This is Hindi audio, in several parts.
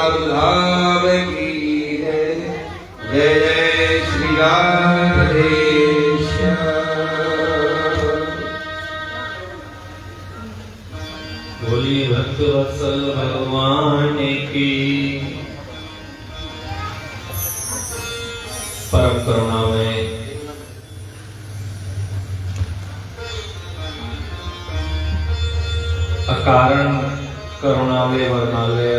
साधु धाम की जय। जय जय श्री राधेश्याम। बोलिए भक्त वत्सल भगवान की। परम करुणामय अकारण करुणालय वर्णालय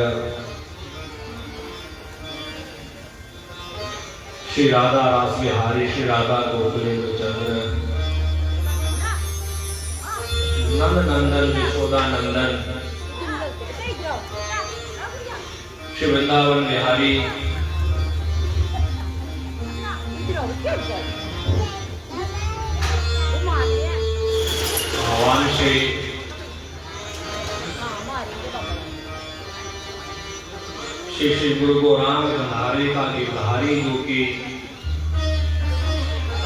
श्री राधा रास बिहारी श्री राधा गोकुलेंद्र चंद्र नंद नंदन यशोदा नंदन श्री वृंदावन बिहारी भगवान श्री श्री गुरु गौरांग गंधारी का गिरधारी जो की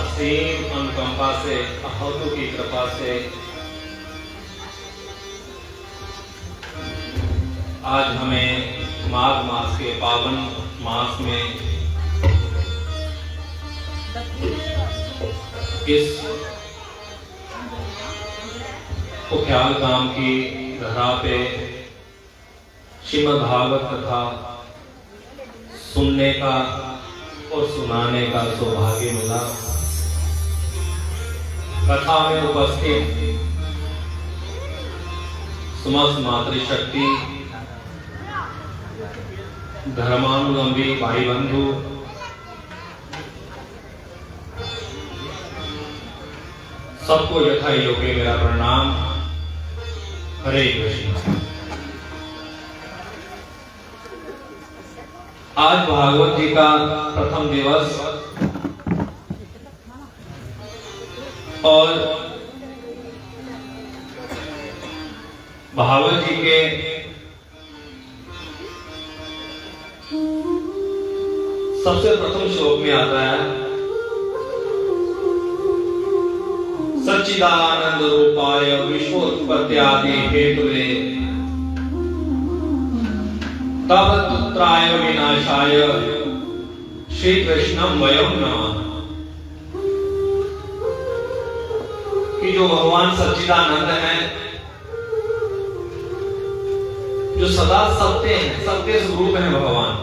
असीम अनुकंपा से अहोतों की कृपा से आज हमें माघ मास के पावन मास में इस कुख्याल गांव की धरा पे श्रीमद् भागवत कथा सुनने का और सुनाने का सौभाग्य मिला। कथा में उपस्थित समस्त मातृशक्ति धर्मानुलंबी भाई बंधु सबको यथा योग्य मेरा प्रणाम। हरे कृष्ण। आज भागवत जी का प्रथम दिवस और भागवत जी के सबसे प्रथम श्लोक में आता है सच्चिदानंद रूपाय विश्वोत्पत्त्यादि हेतुवे तव पुत्राय विनाशाय श्री कृष्णम वयम नमः। कि जो भगवान सच्चिदानंद हैं, जो सदा सत्य हैं, सत्य स्वरूप हैं भगवान,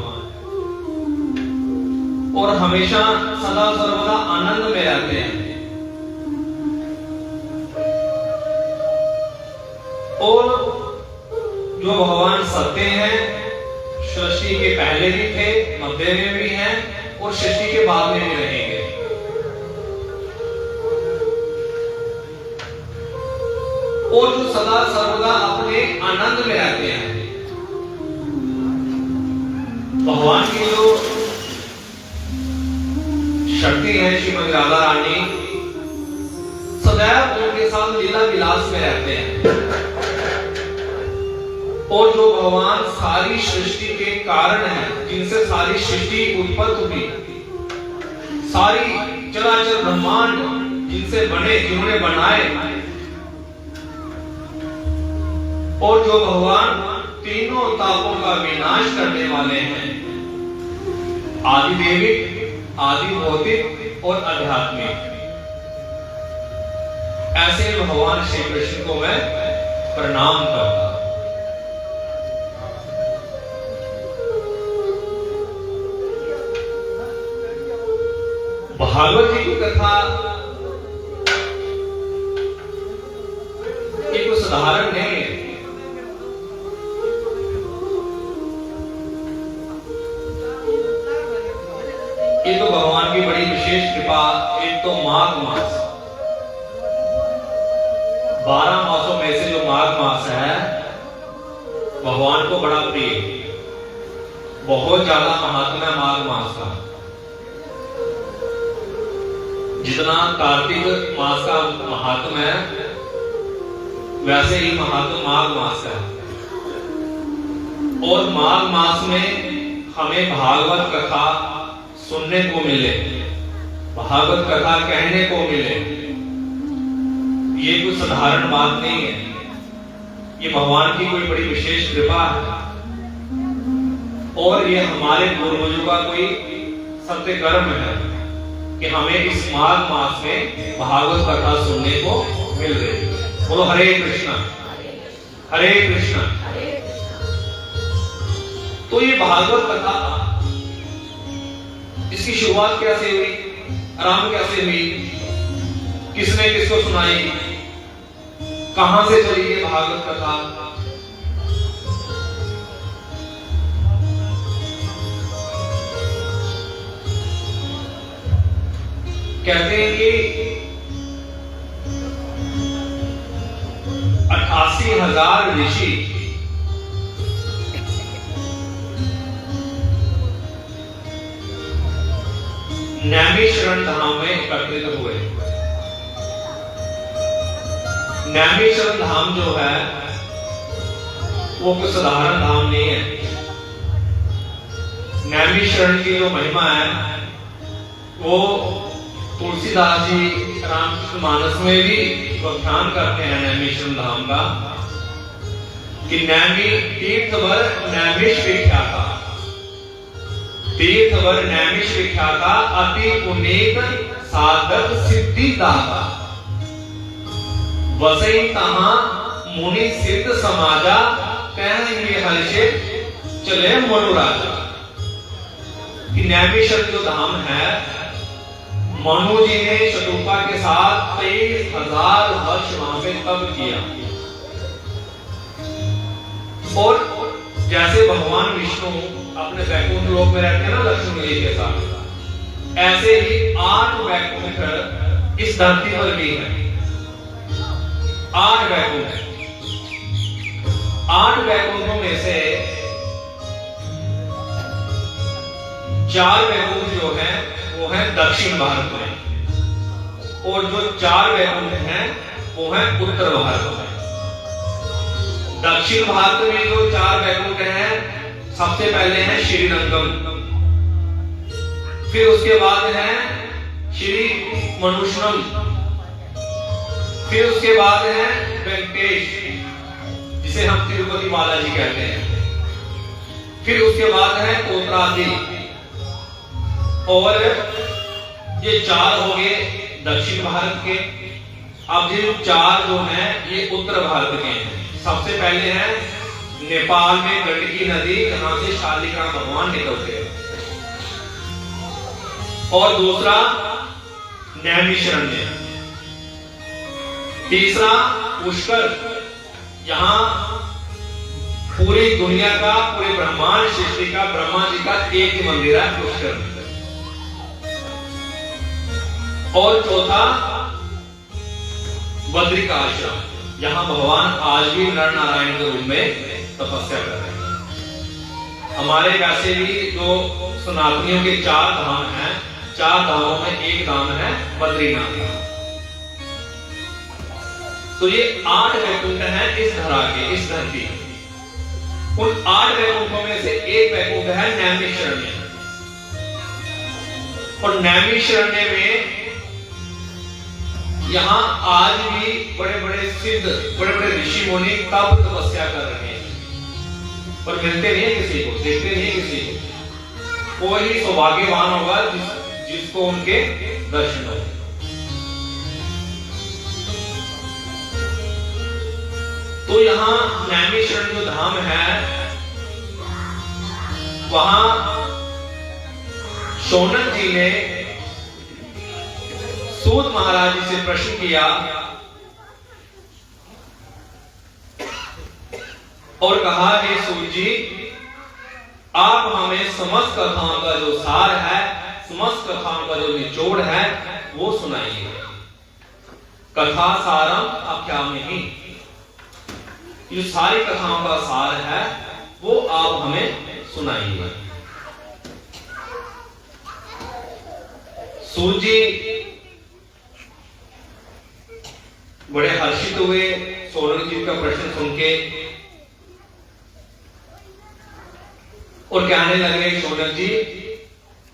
और हमेशा सदा सर्वदा आनंद में रहते हैं। और जो भगवान सत्य हैं, सृष्टि के पहले भी थे, मध्य में भी हैं और सृष्टि के बाद में भी रहेंगे। और जो सदा सर्वदा अपने आनंद में रहते हैं। भगवान की जो शक्ति है श्रीमद् राधा रानी सदैव उनके साथ लीला विलास में रहते हैं। और जो भगवान सारी सृष्टि के कारण हैं, जिनसे सारी सृष्टि उत्पत्ति हुई, सारी चराचर ब्रह्मांड जिनसे बने, जिन्होंने बनाए, और जो भगवान तीनों तापों का विनाश करने वाले हैं, आदि देविक, आदि भौतिक और आध्यात्मिक, ऐसे भगवान श्री कृष्ण को मैं प्रणाम करता। भागवत जी की कथा एक साधारण नहीं है। ये तो भगवान की बड़ी विशेष कृपा। एक तो माघ मास, 12 मासों में से जो माघ मास है भगवान को बड़ा प्रिय, बहुत ज्यादा महात्मा है माघ मास का। जितना कार्तिक मास का महात्मा है वैसे ही महात्मा माघ मास का है। और माघ मास में हमें भागवत कथा सुनने को मिले, भागवत कथा कहने को मिले, ये कोई साधारण बात नहीं है। ये भगवान की कोई बड़ी विशेष कृपा है। और ये हमारे पूर्वजों का कोई सत्य कर्म है कि हमें इस माघ मास में भागवत कथा सुनने को मिल रही है। बोलो हरे कृष्णा, हरे कृष्णा। तो ये भागवत कथा, इसकी शुरुआत कैसे हुई, आरंभ कैसे हुई, किसने किसको सुनाई, कहां से चली ये भागवत कथा? कहते हैं कि 88,000 ऋषि नैमिषारण्य धाम में एकत्रित हुए। नैमिषारण्य धाम जो है वो कोई साधारण धाम नहीं है। नैमिषारण्य की जो महिमा है वो तुलसीदास जी रामकृष्ण मानस में भी व्याख्यान करते हैं नैमिषारण्य धाम का कि नैमि तीर्थवर नैमिष विख्याता, तीर्थवर नैमिष विख्याता, अति पुनीत साधक सिद्धि दाता, वसई तहां मुनि सिद्ध समाजा, कहेंगे हर्षित चले मनुराजा। कि नैमिषारण्य जो धाम है, मनु जी ने शतरूपा के साथ 23,000 वर्ष वहां पे तप किया। और जैसे भगवान विष्णु अपने वैकुंठ लोक में रहते हैं ना लक्ष्मण जी के साथ, ऐसे ही 8 वैकुंठ इस धरती पर भी है। 8 वैकुंठ, 8 वैकुंठों में से 4 वैकुंठ जो है वो है दक्षिण भारत में, और जो 4 वैकुंठ हैं वो है उत्तर भारत में। दक्षिण भारत में जो 4 वैकुंठ हैं, सबसे पहले है श्रीरंगम, फिर उसके बाद है श्री मनुष्यम, फिर उसके बाद है वेंकटेश जिसे हम तिरुपति बालाजी कहते हैं, फिर उसके बाद है कोत्रादी। और ये 4 हो गए दक्षिण भारत के। अब ये 4 जो हैं ये उत्तर भारत के हैं। सबसे पहले है नेपाल में गंडकी नदी, जहां से शालिग्राम भगवान निकलते हैं। और दूसरा नैमिषारण्य, तीसरा पुष्कर, यहां पूरी दुनिया का, पूरे ब्रह्मांड सृष्टि का, ब्रह्मा जी का एक ही मंदिर है पुष्कर में। और चौथा बद्रिका आश्रम, यहां भगवान आज भी नर नारायण के रूप में तपस्या कर रहे हैं। हमारे वैसे भी जो सनातनियों के 4 धाम हैं, 4 धामों में एक धाम है बद्रीनाथ धाम। तो ये 8 वैकुंठ हैं इस धरा के, इस धरती। उन 8 वैकुंठों में से एक वैकुंठ है नैमिषारण्य। और नैमिषारण्य में यहां आज भी बड़े बड़े सिद्ध, बड़े बड़े ऋषि मुनि तप तपस्या कर रहे हैं, पर मिलते नहीं किसी को, देखते नहीं किसी को। कोई सौभाग्यवान होगा जिसको उनके दर्शन हो। तो यहां नैमिषारण्य जो धाम है, वहां शौनक जी ने सूत महाराज जी से प्रश्न किया और कहा, हे सूत जी, आप हमें समस्त कथाओं का जो सार है, समस्त कथाओं का जो निचोड़ है वो सुनाइए। कथा सारम आख्यामहि, ये सारी कथाओं का सार है वो आप हमें सुनाइए। सूत जी बड़े हर्षित हुए शौनक जी का प्रश्न सुन के, और कहने लगे, शौनक जी,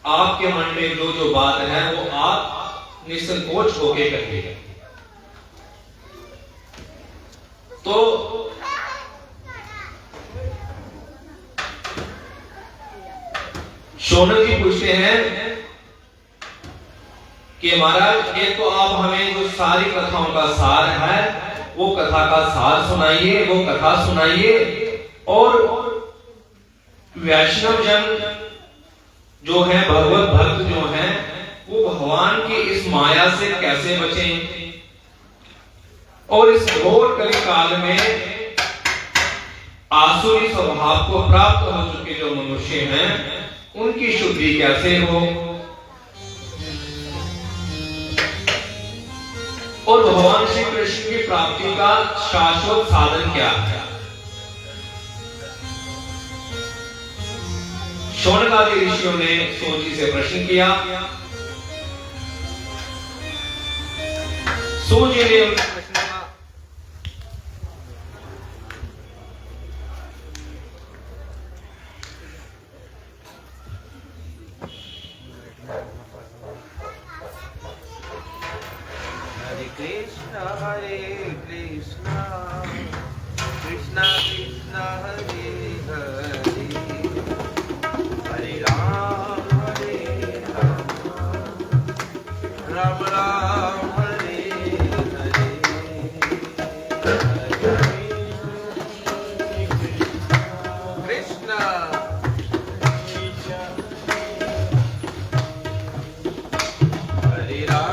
आपके मन में जो जो बात है वो आप निसंकोच होके कहिए। तो शौनक जी पूछते हैं कि महाराज एक तो आप हमें जो सारी कथाओं का सार है वो कथा का सार सुनाइए, वो कथा सुनाइए, और वैष्णव जन जो है, भगवत भक्त जो है, वो भगवान की इस माया से कैसे बचें, और इस घोर कली काल में आसुरी स्वभाव को प्राप्त हो चुके जो मनुष्य हैं उनकी शुद्धि कैसे हो, और भगवान श्री कृष्ण की प्राप्ति का शाश्वत साधन क्या है। शौनक आदि ऋषियों ने सूत जी से प्रश्न किया। सूत जी ने उनके प्रश्न का Hare Krishna Krishna Krishna Hare Hare Hare Ram Ram Ram Hare Hare Krishna Hare Ram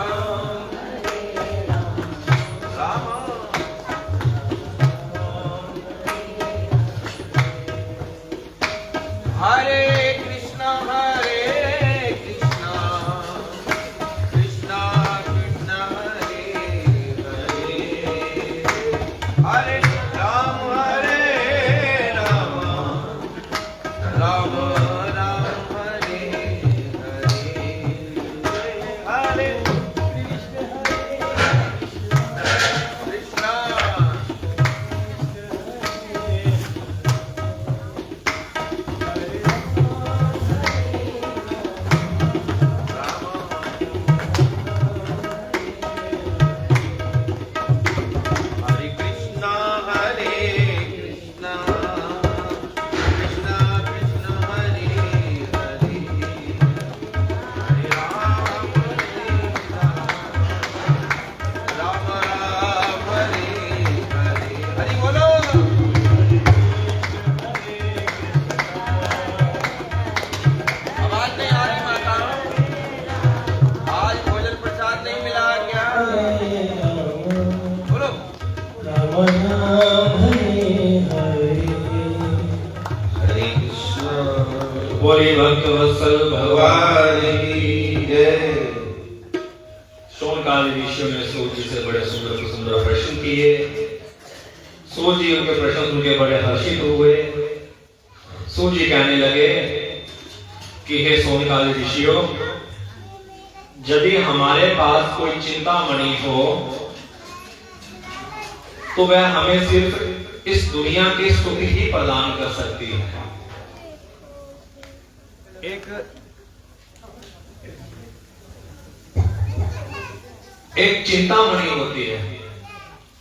Hare Krishna Krishna Krishna Hare Hare Hare Ram Ram Ram Hare Hare Hare Krishna Hare Krishna Krishna Krishna Hare Hare Hare Ram Ram Hare Hare Hari bolo आवाज नहीं आ रही माता, आज भोजन प्रसाद नहीं मिला क्या? बोलो हरे कृष्ण बोले भक्त वत्सल भगवान की जय। शौनक आदि ऋषियों ने सूत जी से बड़े सुंदर सुंदर प्रश्न किए। सूत जी उनके प्रश्न सुन के बड़े हर्षित हुए। सूत जी कहने लगे कि हे शौनक आदि ऋषियों, यदि हमारे पास कोई चिंतामणि हो तो वह हमें सिर्फ इस दुनिया के सुख ही प्रदान कर सकती है। एक चिंतामणि होती है,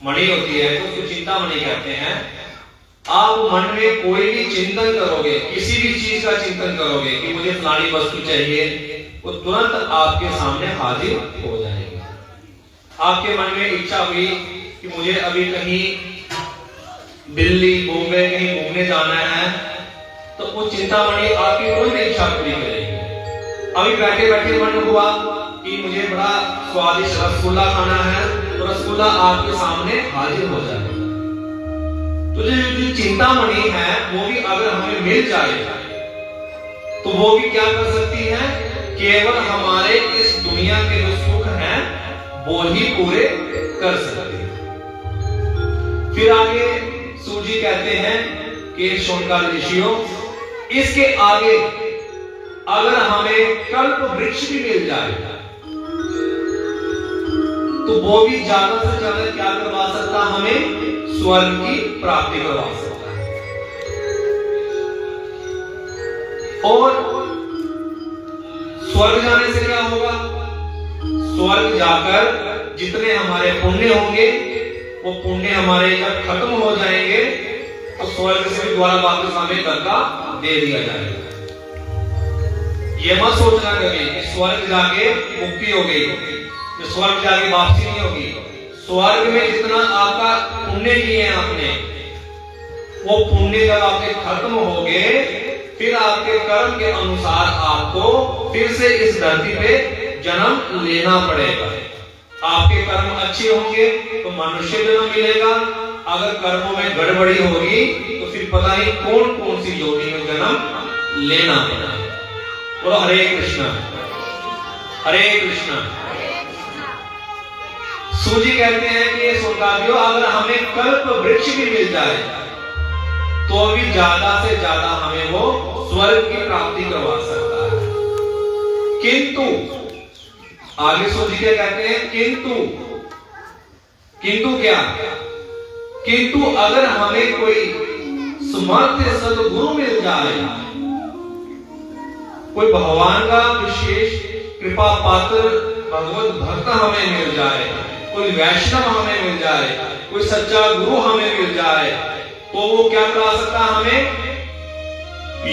मणि होती है तो उसको चिंतामणि कहते हैं। आप मन में कोई भी चिंतन करोगे, किसी भी चीज का चिंतन करोगे कि मुझे फलानी वस्तु चाहिए, वो तुरंत आपके सामने हाजिर हो जाएगी। आपके मन में इच्छा हुई कि मुझे अभी कहीं दिल्ली बॉम्बे कहीं घूमने जाना है, तो वो चिंतामणि आपकी कोई भी इच्छा पूरी करेगी। अभी बैठे बैठे मन हुआ कि मुझे बड़ा स्वादिष्ट रसगुल्ला खाना है, तो रसगुल्ला आपके सामने हाजिर हो जाएगा। तो जो चिंतामणि है वो भी अगर हमें मिल जाए तो वो भी क्या कर सकती है, केवल हमारे इस दुनिया के जो सुख हैं वो ही पूरे कर सकती है। फिर आगे सूत जी कहते हैं कि शौनक ऋषियों, इसके आगे अगर हमें कल्प वृक्ष भी मिल जाए तो वो भी ज्यादा से ज्यादा क्या करवा सकता, हमें स्वर्ग की प्राप्ति करवा सकता है। और स्वर्ग जाने से क्या होगा, स्वर्ग जाकर जितने हमारे पुण्य होंगे वो पुण्य हमारे जब खत्म हो जाएंगे तो स्वर्ग से भी दोबारा वापस हमें करका दे दिया जाएगा। ये मत सोचना कभी कि स्वर्ग जाके मुक्ति हो गई, तो स्वर्ग जाके वापसी नहीं होगी। स्वर्ग में जितना आपका पुण्य किए हैं आपने, वो पुण्य जब आपके खत्म हो गए, फिर आपके कर्म के अनुसार आपको फिर से इस धरती पे जन्म लेना पड़ेगा। आपके कर्म अच्छे होंगे तो मनुष्य जन्म मिलेगा, अगर कर्मों में गड़बड़ी होगी तो फिर पता नहीं कौन कौन सी योनि में जन्म लेना पड़ा। बोलो हरे कृष्णा, हरे कृष्णा। सूजी कहते हैं कि ये सौभाग्य, अगर हमें कल्प वृक्ष भी मिल जाए तो भी ज्यादा से ज्यादा हमें वो स्वर्ग की प्राप्ति करवा सकता है। किंतु आगे सूजी क्या कहते हैं, किंतु क्या, किंतु अगर हमें कोई समर्थ सदगुरु मिल जाए, कोई भगवान का विशेष कृपा पात्र भगवत भक्त हमें मिल जाए, कोई वैष्णव हमें मिल जाए, कोई सच्चा गुरु हमें मिल जाए, तो वो क्या करा सकता हमें,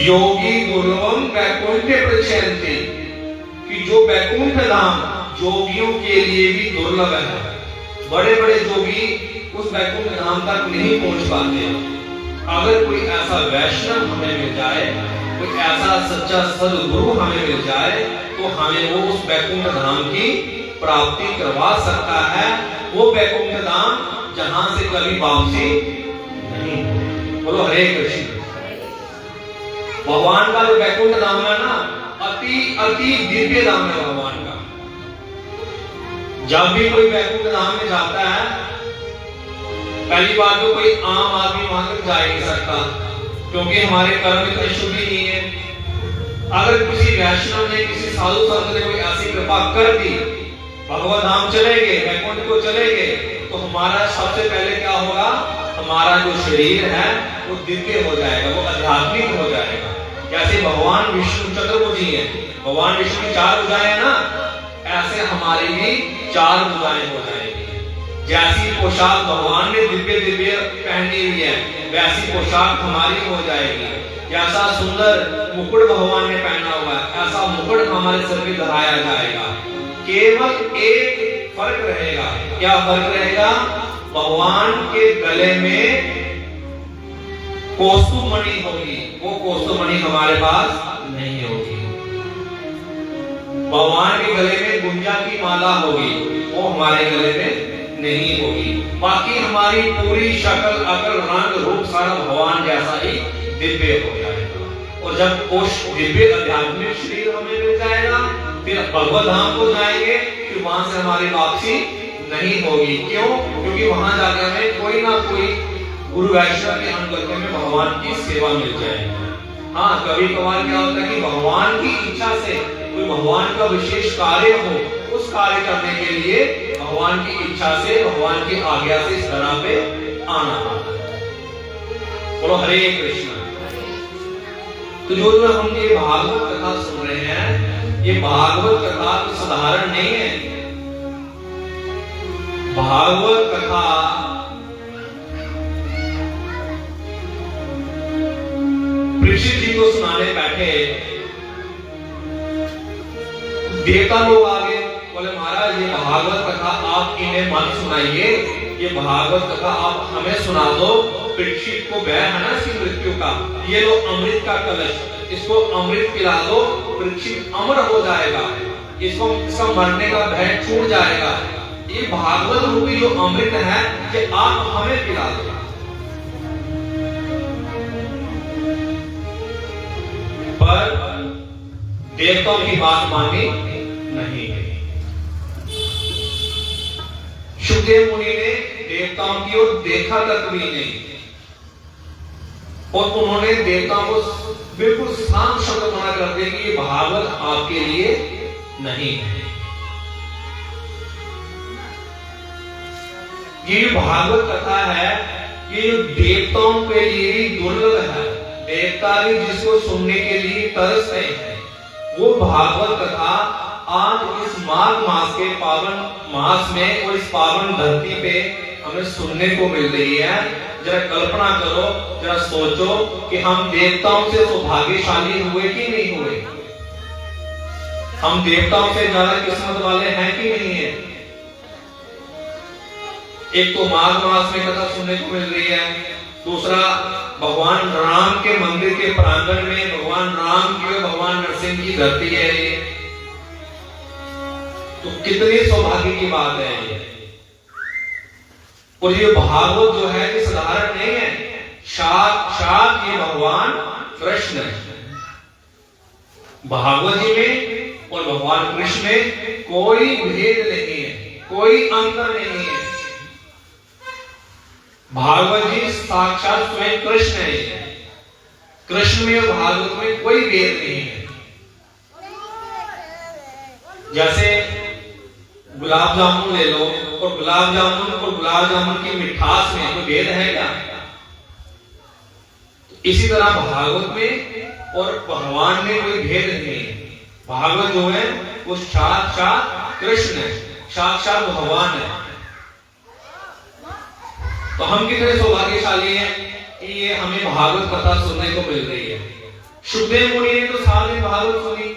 योगी दुर्लभम वैकुंठे प्रचयन्ति, कि जो वैकुंठ धाम योगियों के लिए भी दुर्लभ है। बड़े बड़े योगी उस वैकुंठ धाम तक नहीं पहुंच पाते। अगर कोई ऐसा वैष्णव हमें मिल जाए, कोई ऐसा सच्चा सदगुरु हमें मिल जाए, तो हमें वो उस वैकुंठ धाम की प्राप्ति करवा सकता है। वो वैकुंठ धाम जहां से कभी वापसी नहीं। बोलो हरे कृष्ण। भगवान का जो वैकुंठ धाम है ना, अति अति दिव्य धाम है भगवान का। जब भी कोई वैकुंठ धाम में जाता है, पहली बात तो कोई आम आदमी वहां तक जा ही नहीं सकता, क्योंकि हमारे कर्म इतने शुभ ही नहीं है। अगर किसी वैष्णव ने, किसी साधु संत ने कोई ऐसी कृपा कर दी, भगवत धाम चले गए, वैकुंठ को चले गए, तो हमारा सबसे पहले क्या होगा, हमारा जो शरीर है वो दिव्य हो जाएगा, वो आध्यात्मिक हो जाएगा। जैसे भगवान विष्णु चतुर्भुजी है, भगवान विष्णु की 4 भुजाएं हैं ना, ऐसे हमारी भी 4 भुजाएं हो जाएंगी। जैसी पोशाक भगवान ने दिव्य दिव्य पहनी हुई है, वैसी पोशाक हमारी हो जाएगी। जैसा सुंदर मुकुट भगवान ने पहना हुआ है, ऐसा मुकुट हमारे सर पे धराया जाएगा। केवल एक फर्क रहेगा। क्या फर्क रहेगा, भगवान के गले में कौस्तुभमणि होगी, वो कौस्तुभमणि हमारे पास नहीं होगी। भगवान के गले में गुंजा की माला होगी, वो हमारे गले में नहीं होगी। बाकी हमारी पूरी शक्ल अकल रंग रूप सारा भगवान जैसा ही दिव्य हो जाएगा। और जब उस दिव्य आध्यात्मिक शरीर हमें मिल जाएगा, फिर भगवत धाम को जाएंगे, फिर वहां से हमारी वापसी नहीं होगी। क्यों? क्योंकि वहां जाकर हमें कोई ना कोई गुरु वैष्णव के अनुगत्य में भगवान की सेवा मिल जाएगी। हाँ, कभी कभार क्या होता है कि भगवान की इच्छा से कोई भगवान का विशेष कार्य हो, उस कार्य करने के लिए भगवान की इच्छा से, भगवान की आज्ञा से इस तरह पे आना पड़ता है। बोलो हरे कृष्ण। तो जो हम ये भागवत कथा सुन रहे हैं, ये भागवत कथा साधारण नहीं है। भागवत कथा परीक्षित जी को सुनाने बैठे, देवता लोग आगे बोले, महाराज ये भागवत कथा आप इन्हें मत सुनाइए, ये भागवत कथा आप हमें सुना दो। परीक्षित को भय है ना इसकी मृत्यु का, ये लो अमृत का कलश, इसको अमृत पिला दो, परीक्षित अमर हो जाएगा, इसको इसका मरने का भय छूट जाएगा। ये भागवत रूपी जो अमृत है, ये आप हमें पिला दो। पर देवताओं की बात मानी नहीं गई। शुकदेव मुनि ने देवताओं की ओर देखा तक भी नहीं, और उन्होंने देवताओं को बिल्कुल शांत शब्द मना कर दिया कि ये भागवत आपके लिए नहीं है। ये भागवत कथा है, ये देवताओं के लिए भी दुर्लभ है। देवता भी जिसको सुनने के लिए तरसते हैं, वो भागवत कथा आज इस माघ मास के पावन मास में और इस पावन धरती पे हमें सुनने को मिल रही है। जरा कल्पना करो, जरा सोचो कि हम देवताओं से सौभाग्यशाली हुए कि नहीं हुए। हम देवताओं से ज्यादा किस्मत वाले हैं कि नहीं है? एक तो माघ मास में कथा सुनने को मिल रही है, दूसरा भगवान राम के मंदिर के प्रांगण में भगवान राम की, भगवान नरसिंह की धरती है ये। तो कितनी सौभाग्य की बात है ये। और ये भागवत जो है ये साधारण नहीं है, साक्षात ये भगवान कृष्ण है। भागवत जी में और भगवान कृष्ण में कोई भेद नहीं है, कोई अंतर नहीं है। भागवत जी साक्षात स्वयं कृष्ण है। कृष्ण में और भागवत में कोई भेद नहीं है। जैसे गुलाब जामुन ले लो और गुलाब जामुन की मिठास में कोई भेद है क्या? इसी तरह भागवत में और भगवान में कोई भेद नहीं है। भागवत जो है वो साक्षात कृष्ण है, साक्षात भगवान है। तो हम कितने सौभाग्यशाली हैं कि ये हमें भागवत कथा सुनने को मिल रही है। सुखदेव मुनि ने तो साल में भागवत सुनी,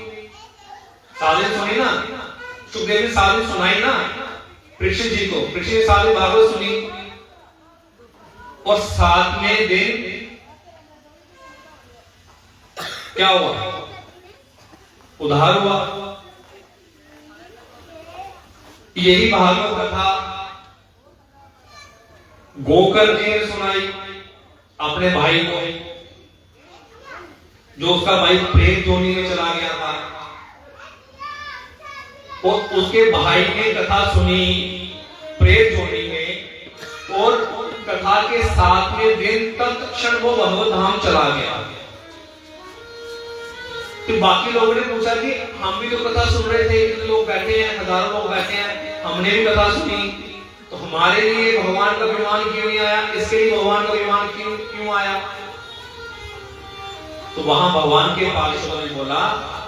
साल सुनी ना, सुखदेव ने साल सुनाई ना परीक्षित जी को, परीक्षित ने साल भागवत सुनी और 7वें दिन क्या हुआ? उद्धार हुआ। यही भागवत कथा गोकर जी ने सुनाई अपने भाई को, जो उसका भाई प्रेत जोनी में चला गया था, और उसके भाई ने कथा सुनी प्रेत जोनी में, और कथा के 7वें दिन तत्क्षण वो भगवत धाम चला गया। तो बाकी लोगों ने पूछा कि हम भी तो कथा सुन रहे थे, इतने लोग बैठे हैं, हजारों लोग बैठे हैं, हमने भी कथा सुनी, तो हमारे लिए भगवान का विमान क्यों नहीं आया? इसके लिए भगवान का विमान क्यों आया? तो वहां भगवान के पार्षदों ने बोला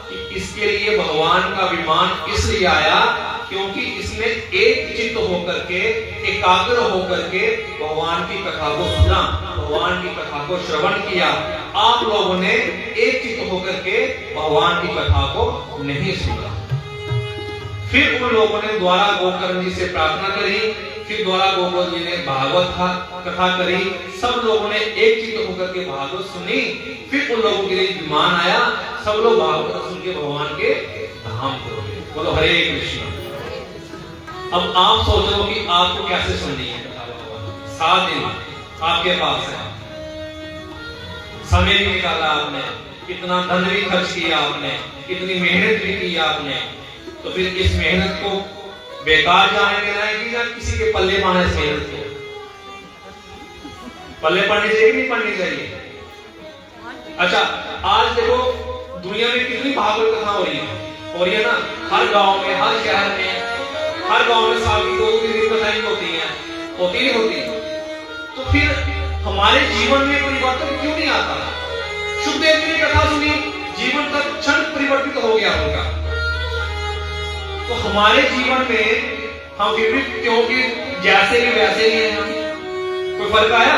कि इसके लिए भगवान का विमान इसलिए आया क्योंकि इसने एक चित्त होकर के, एकाग्र होकर के भगवान की कथा को सुना, भगवान की कथा को श्रवण किया। आप लोगों ने एक चित्त होकर के भगवान की कथा को नहीं सुना। फिर उन लोगों ने द्वारा गोकर्ण जी से प्रार्थना करी, फिर द्वारा गोकर्ण जी ने भागवत कथा करी, सब लोगों ने एक चित्त होकर के भागवत सुनी। फिर उन लोगों के लिए विमान आया, सब लोग भागवत सुन के भगवान के धाम को गए। बोलो हरे कृष्ण। अब आप सोचो कि आपको कैसे सुननी है कथा भगवान। 7 दिन आपके पास है, समय भी निकाला आपने, कितना धन भी खर्च किया आपने, कितनी मेहनत भी की आपने, तो फिर इस मेहनत को बेकार जाने देना है कि या किसी के पल्ले पाने से मेहनत को पल्ले पड़नी चाहिए कि नहीं पड़नी चाहिए? अच्छा, आज देखो दुनिया में कितनी भागवत कथा हो रही है ना, हर गांव में, हर शहर में, हर गांव में साल की 2-3 दिन कथाएं होती नहीं होती। तो फिर हमारे जीवन में परिवर्तन क्यों नहीं आता? सुखदेव जी ने कथा सुनी, जीवन का क्षण परिवर्तित हो गया उनका। तो हमारे जीवन में हम फिर भी क्योंकि जैसे भी वैसे ही हैं हम, कोई फर्क आया?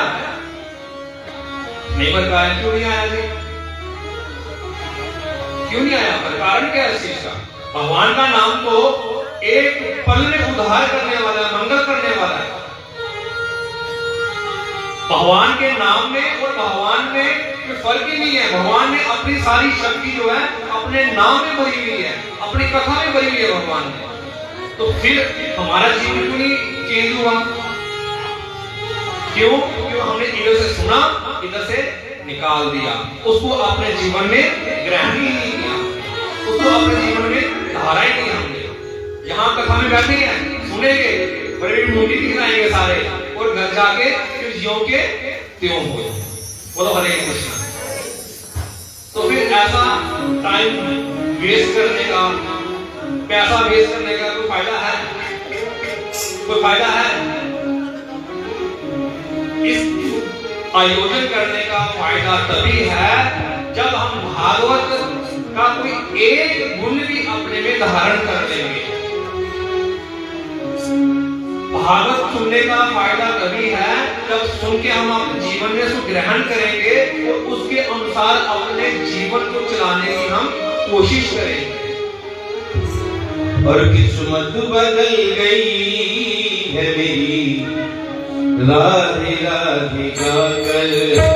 नहीं फर्क आया। क्यों नहीं आया जी? क्यों नहीं आया? कारण क्या है इस चीज का? भगवान का नाम तो एक पल में उद्धार करने वाला है, मंगल करने वाला है। भगवान के नाम में और भगवान में कोई फर्क ही नहीं है। भगवान ने अपनी सारी शक्ति जो है अपने नाम में भरी हुई है, अपनी कथा में भरी हुई है भगवान ने। तो फिर हमारा जीवन क्यों नहीं चेंज हुआ? क्यों? क्योंकि हमने इधर से सुना, इधर से निकाल दिया, उसको अपने जीवन में ग्रहण ही नहीं किया, उसको अपने जीवन में धारा ही नहीं हमने। यहाँ कथा में बैठे हैं, सुनेंगे, बड़े मूर्ति दिखाएंगे सारे, और घर जाके फिर ज्यों के त्यों हो। बोलो हरे कृष्ण। तो फिर ऐसा टाइम वेस्ट करने का, पैसा वेस्ट करने का कोई फायदा है? कोई फायदा है? इस आयोजन करने का फायदा तभी है जब हम भागवत का कोई एक गुण भी अपने में धारण कर लेंगे। भागवत सुनने का फायदा तभी है जब सुन के हम अपने जीवन में उसको ग्रहण करेंगे और उसके उसके अनुसार अपने जीवन को चलाने की हम कोशिश करें। और किस्मत बदल गई है मेरी, राधे राधे गाकर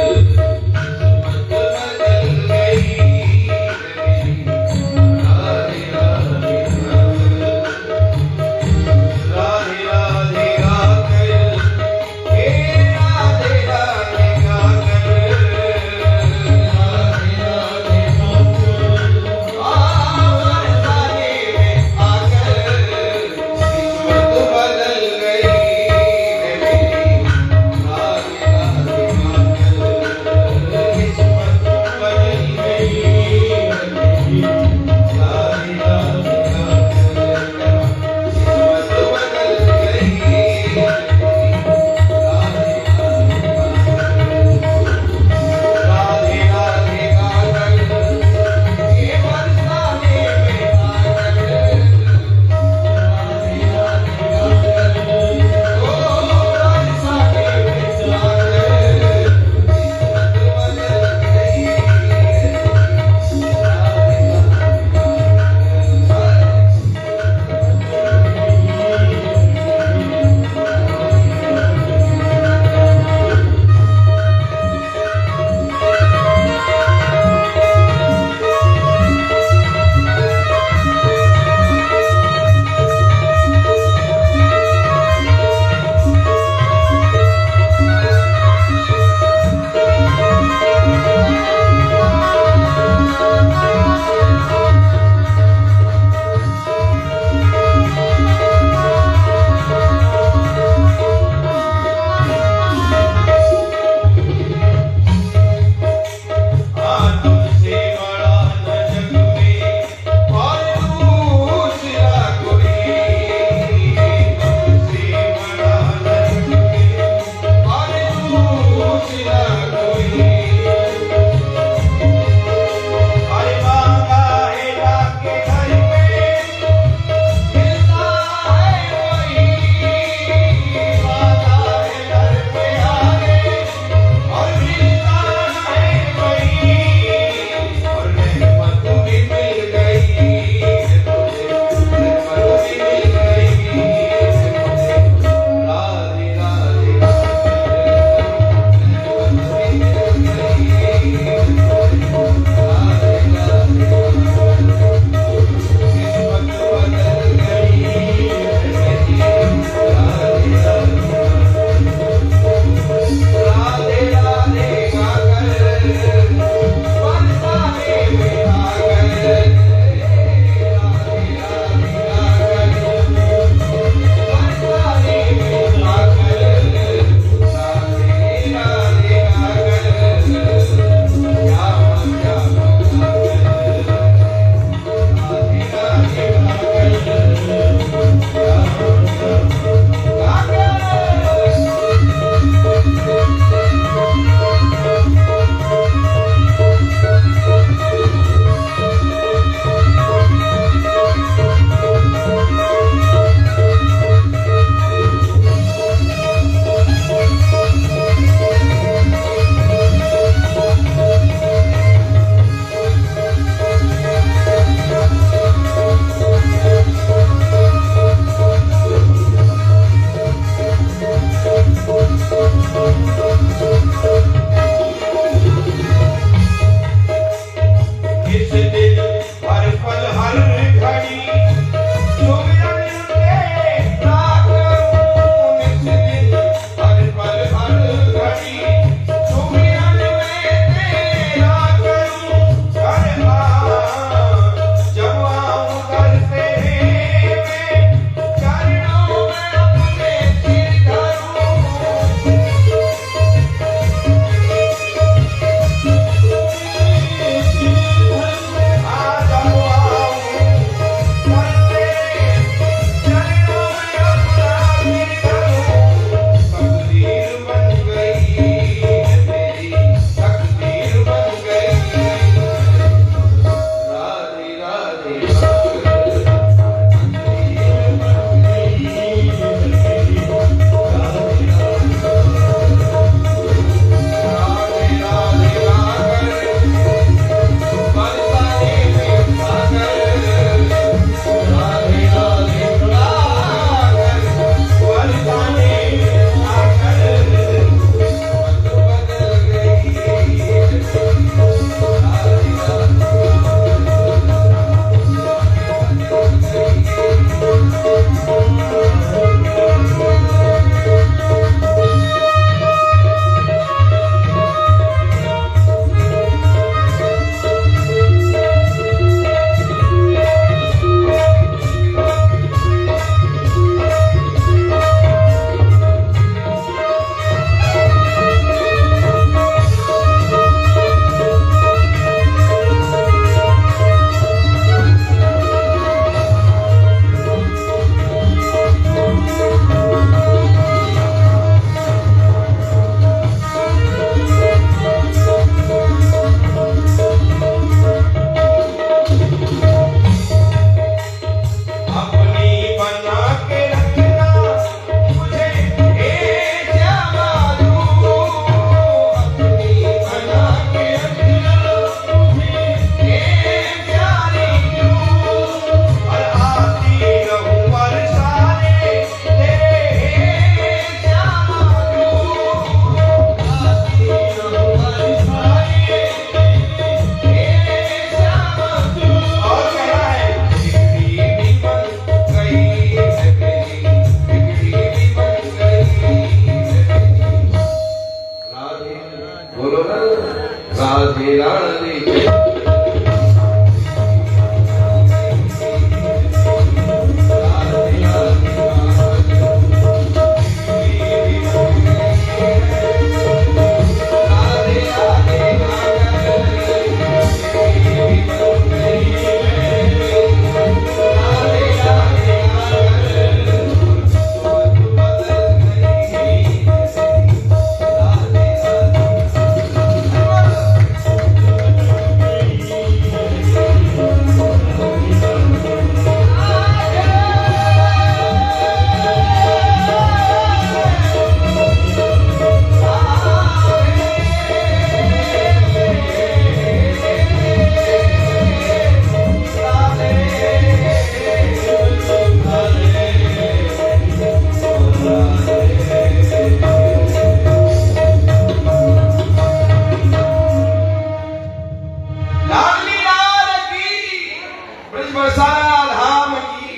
बरसाना धाम की।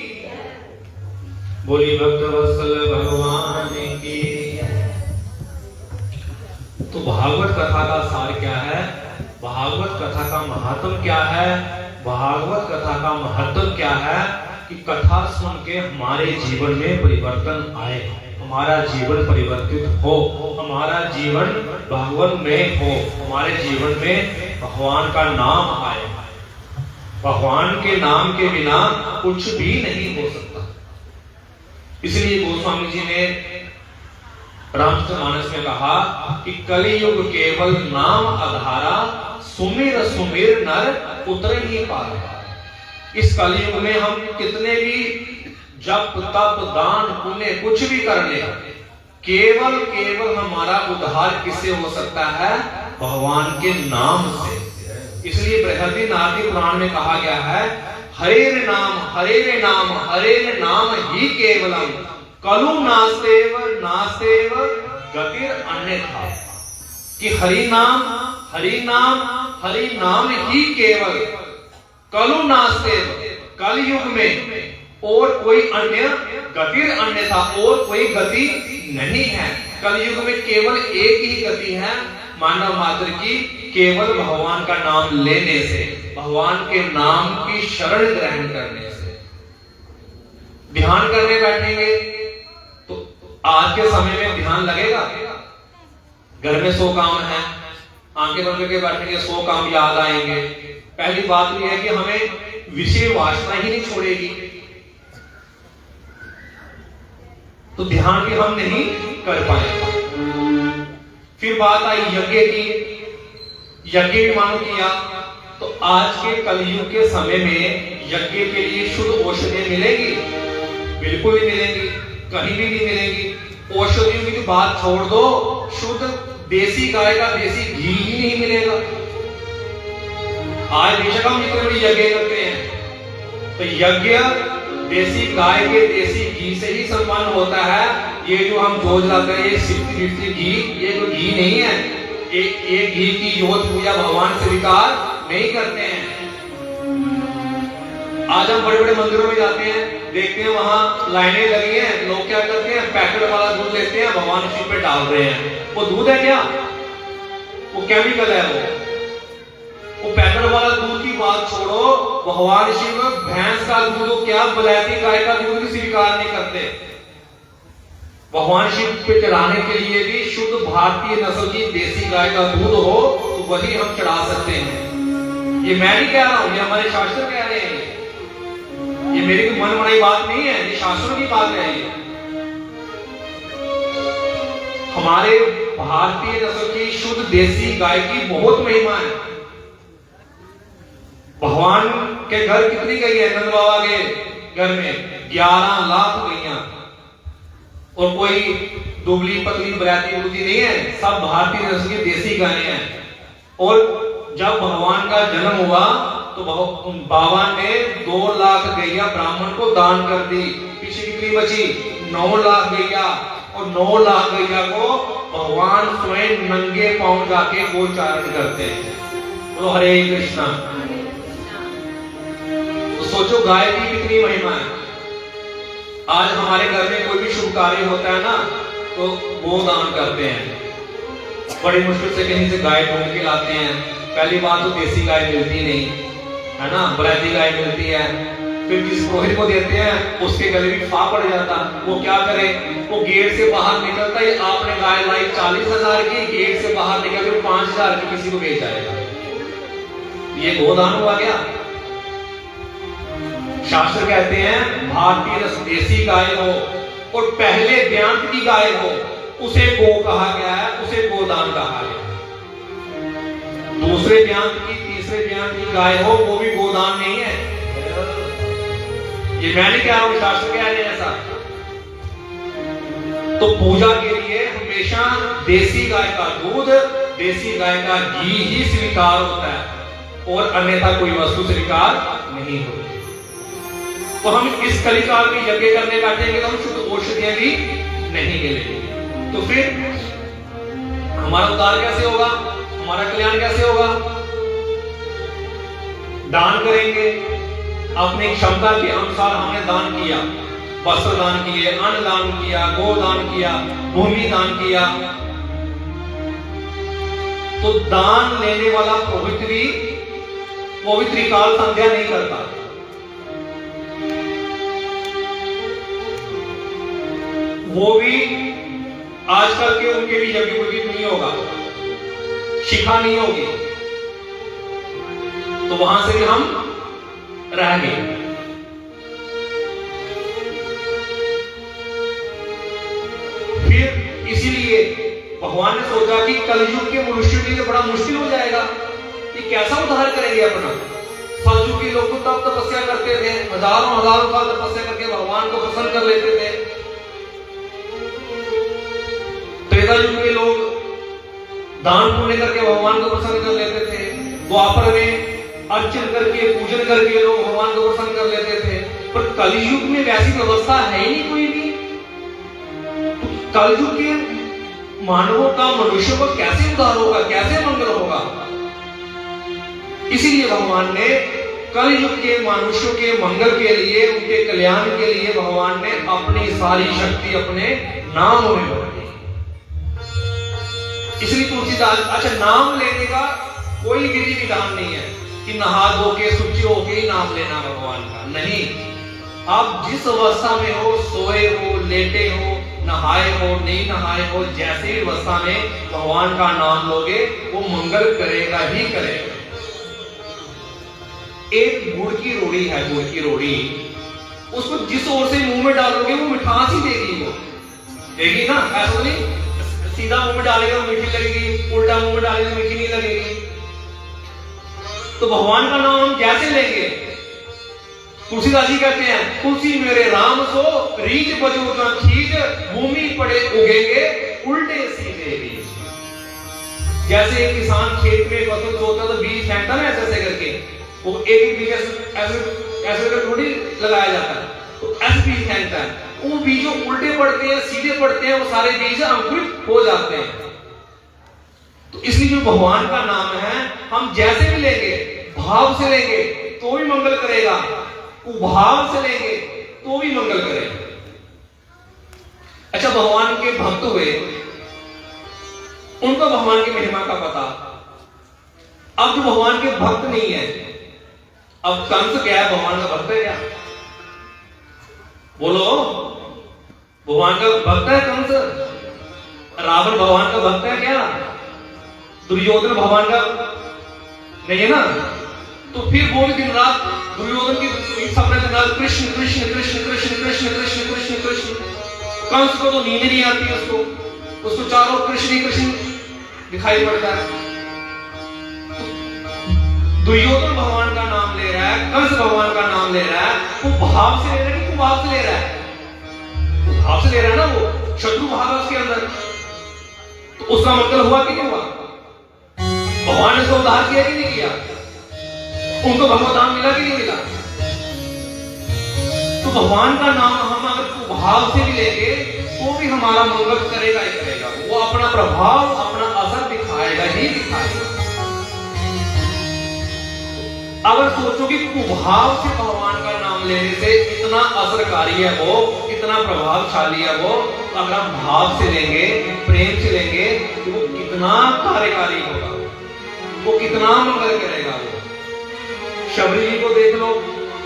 बोली भक्त वत्सल भगवान की। तो भागवत कथा का सार क्या है? भागवत कथा का महात्म क्या है? भागवत कथा का महत्व क्या है? कि कथा सुन के हमारे जीवन में परिवर्तन आए, हमारा जीवन परिवर्तित हो, हमारा जीवन भगवान में हो, हमारे जीवन में भगवान का नाम आए। भगवान के नाम के बिना कुछ भी नहीं हो सकता। इसलिए गोस्वामी जी ने रामचरितमानस में कहा कि कलियुग केवल नाम आधारा, सुमिर सुमिर नर उतर ही पार। इस कलियुग में हम कितने भी जप तप दान पुण्य कुछ भी कर ले, केवल केवल हमारा उद्धार किससे हो सकता है? भगवान के नाम से। इसलिए बृहदारण्यक पुराण में कहा गया है, हरेर नाम हरेर नाम हरेर नाम ही केवलम, कलु नास्तेव नास्तेव गतिर अन्यथा। कि हरि नाम हरि नाम हरि नाम ही केवल, कलु नास्तेव, कलयुग में और कोई अन्य गतिर अन्यथा, और कोई गति नहीं है। कलयुग में केवल एक ही गति है मानव मात्र की, केवल भगवान का नाम लेने से, भगवान के नाम की शरण ग्रहण करने से। ध्यान करने बैठेंगे तो आज के समय में ध्यान लगेगा? घर में 100 काम है, आंखें बंद करके बैठेंगे 100 काम याद आएंगे। पहली बात तो यह है कि हमें विषय वासना ही नहीं छोड़ेगी, तो ध्यान भी हम नहीं कर पाएंगे। फिर बात आई यज्ञ की, यज्ञ भी मानो किया, तो आज के कलयुग के समय में यज्ञ के लिए शुद्ध औषधियां मिलेंगी? बिल्कुल नहीं मिलेंगी, कहीं भी नहीं मिलेंगी। औषधियों की तो बात छोड़ दो, शुद्ध देसी गाय का देसी घी ही नहीं मिलेगा। आज बेशक हम इतने बड़ी यज्ञ करते हैं, तो यज्ञ देसी गाय के देसी घी से ही सम्पन्न होता है। ये जो हम जोत लाते हैं, ये सिर्फ घी, ये तो घी नहीं है। एक घी की जोत पूजा भगवान स्वीकार नहीं करते हैं। आज हम बड़े बड़े मंदिरों में जाते हैं, देखते हैं वहां लाइनें लगी हैं, लोग क्या करते हैं? पैकेट वाला दूध लेते हैं, भगवान शिव पे डाल रहे हैं। वो दूध है क्या? वो केमिकल है। वो पैकेट वाला दूध की बात छोड़ो, भगवान शिव भैंस का दूध, क्या बलैती गाय का दूध भी स्वीकार नहीं करते। भगवान शिव पे चढ़ाने के लिए भी शुद्ध भारतीय नस्ल की देसी गाय का दूध हो तो वही हम चढ़ा सकते हैं। ये मैं नहीं कह रहा हूं, ये हमारे शास्त्र कह रहे हैं। ये मेरी मन बनाई बात नहीं है, ये शास्त्रों की बात है। ये हमारे भारतीय नस्ल की शुद्ध देसी गाय की बहुत महिमा है। भगवान के घर कितनी गई है? नंद बाबा के घर में 11 लाख गईयां, और कोई दुबली पतली बलैती उड़ती नहीं है, सब भारतीय नस्ल की देसी गायें हैं। और जब भगवान का जन्म हुआ तो बाबा ने 2 लाख गैया ब्राह्मण को दान कर दी। पीछे कितनी बची? 9 लाख गैया, और 9 लाख गैया को भगवान स्वयं नंगे पांव जाके गोचारण करते हैं। बोलो हरे कृष्णा। तो सोचो गाय की कितनी महिमा है। आज हमारे घर में कोई भी शुभ कार्य होता है ना, तो गोदान करते हैं। बड़ी मुश्किल से कहीं से गाय ढूंढ के लाते हैं। पहली बात तो देसी गाय मिलती नहीं है ना, बलैती गाय मिलती है। फिर जिस पुरोहित को देते हैं उसके गले भी फा पड़ जाता, वो क्या करे? वो गेट से बाहर निकलता ही आपने गाय लाई 40,000 की, गेट से बाहर निकल के 5,000 की किसी को बेच आएगा। ये गोदान हुआ क्या? शास्त्र कहते हैं भारतीय देसी गाय हो और पहले ब्यांत की गाय हो, उसे गो कहा गया है, उसे गोदान कहा गया। दूसरे ब्यांत की, तीसरे ब्यांत की गाय हो, वो भी गोदान नहीं है। ये मैं नहीं कह रहा हूं, शास्त्र कह रहे हैं ऐसा। तो पूजा के लिए हमेशा देसी गाय का दूध, देसी गाय का घी ही स्वीकार होता है, और अन्यथा कोई वस्तु स्वीकार नहीं होती। तो हम इस कलिकाल में यज्ञ करने बैठेंगे तो हम शुद्ध औषधियां भी नहीं मिलेंगी। तो फिर हमारा उद्धार कैसे होगा? हमारा कल्याण कैसे होगा? दान करेंगे, अपनी क्षमता के अनुसार हमने दान किया, वस्त्र दान किए, अन्न दान किया, गोदान किया, भूमि दान किया, तो दान लेने वाला पवित्री काल संध्या नहीं करता। वो भी आजकल के उनके भी यज्ञ पुरोहित नहीं होगा, शिखा नहीं होगी, तो वहां से भी हम रह गए। फिर इसीलिए भगवान ने सोचा कि कलयुग के मनुष्य के लिए बड़ा मुश्किल हो जाएगा, ये कैसा उद्धार करेंगे अपना। सतयुग के लोग तो तब तपस्या करते थे, हजारों हजारों साल तपस्या करके भगवान को प्रसन्न कर लेते थे। त्रेता युग के लोग दान पुण्य करके भगवान को प्रसन्न कर लेते थे। द्वापर में अर्चन करके पूजन करके लोग भगवान को प्रसन्न कर लेते थे। पर कलयुग में वैसी व्यवस्था है ही नहीं कोई भी। तो कलयुग के मानवों का मनुष्य को कैसे उद्धार होगा, कैसे मंगल होगा। इसीलिए भगवान ने कलयुग के मनुष्यों के मंगल के लिए, उनके कल्याण के लिए भगवान ने अपनी सारी शक्ति अपने नाम में लगाई। इसलिए तुलसीदास, अच्छा नाम लेने का कोई विधि विधान नहीं है कि नहा धो के शुचि होके ही नाम लेना भगवान का, नहीं। आप जिस अवस्था में हो, सोए हो, लेटे हो, नहाए हो, नहीं नहाए हो, जैसे भी अवस्था में भगवान का नाम लोगे वो मंगल करेगा ही करेगा। एक गुड़ की रोड़ी है, गुड़ की रोड़ी, उसको जिस ओर से मुंह में डालोगे वो मिठास ही देगी, वो देगी ना। ऐसा नहीं सीधा मुंह में डालेगा तो मीठी लगेगी, उल्टा मुंह में डालेगा मीठी नहीं लगेगी। तो भगवान का नाम हम कैसे लेंगे। तुलसीदास जी कहते हैं, तुलसी मेरे राम सो रीझ बजो न खींच, भूमि पड़े उगेंगे उल्टे सीधे बीज। जैसे एक किसान खेत में फसल बोता तो बीज फेंकता ना ऐसे करके, वो एक बीज ऐसे करके थोड़ी लगाया जाता है, तो ऐसे बीज फेंकता है। वो बीजों उल्टे पड़ते हैं, सीधे पड़ते हैं, वो सारे बीज अंकुरित हो जाते हैं। तो इसलिए जो भगवान का नाम है हम जैसे भी लेंगे, भाव से लेंगे तो भी मंगल करेगा, उभाव से लेंगे तो भी मंगल करेगा। अच्छा, भगवान के भक्त हुए, उनको भगवान की महिमा का पता। अब जो भगवान के भक्त नहीं है, अब कंस क्या है, भगवान का भक्त है क्या? बोलो, भगवान का भक्त है कंस? रावण भगवान का भक्त है क्या? दुर्योधन भगवान का नहीं है ना। तो फिर वो भी दिन रात दुर्योधन की सपने दिन रात कृष्ण कृष्ण कृष्ण कृष्ण कृष्ण कृष्ण कृष्ण कृष्ण। कंस को तो नींद नहीं आती, उसको चारों कृष्ण ही कृष्ण दिखाई पड़ता है। दुर्योधन भगवान का नाम ले रहा है, कंस भगवान का नाम ले रहा है, वो भाव से ले रहा है कि कुभाव से ले रहा है? भाव से ले रहा है ना, वो शत्रु भाव है उसके अंदर। तो उसका मंगल हुआ कि नहीं हुआ? भगवान ने उसको उद्धार किया कि नहीं किया? उनको भगवत नाम मिला कि नहीं मिला? तो भगवान का नाम हम अगर भाव से भी लेंगे तो भी हमारा मंगल करेगा ही करेगा। वो अपना प्रभाव, अपना असर दिखाएगा ही दिखाएगा। अगर सोचो कि कुभाव से भगवान का नाम लेने से इतना असरकारी है वो, इतना प्रभावशाली है वो, तो अगर हम भाव से लेंगे, प्रेम से लेंगे तो वो कितना कार्यकारी होगा, वो कितना मंगल करेगा। वो शबरी जी को देख लो,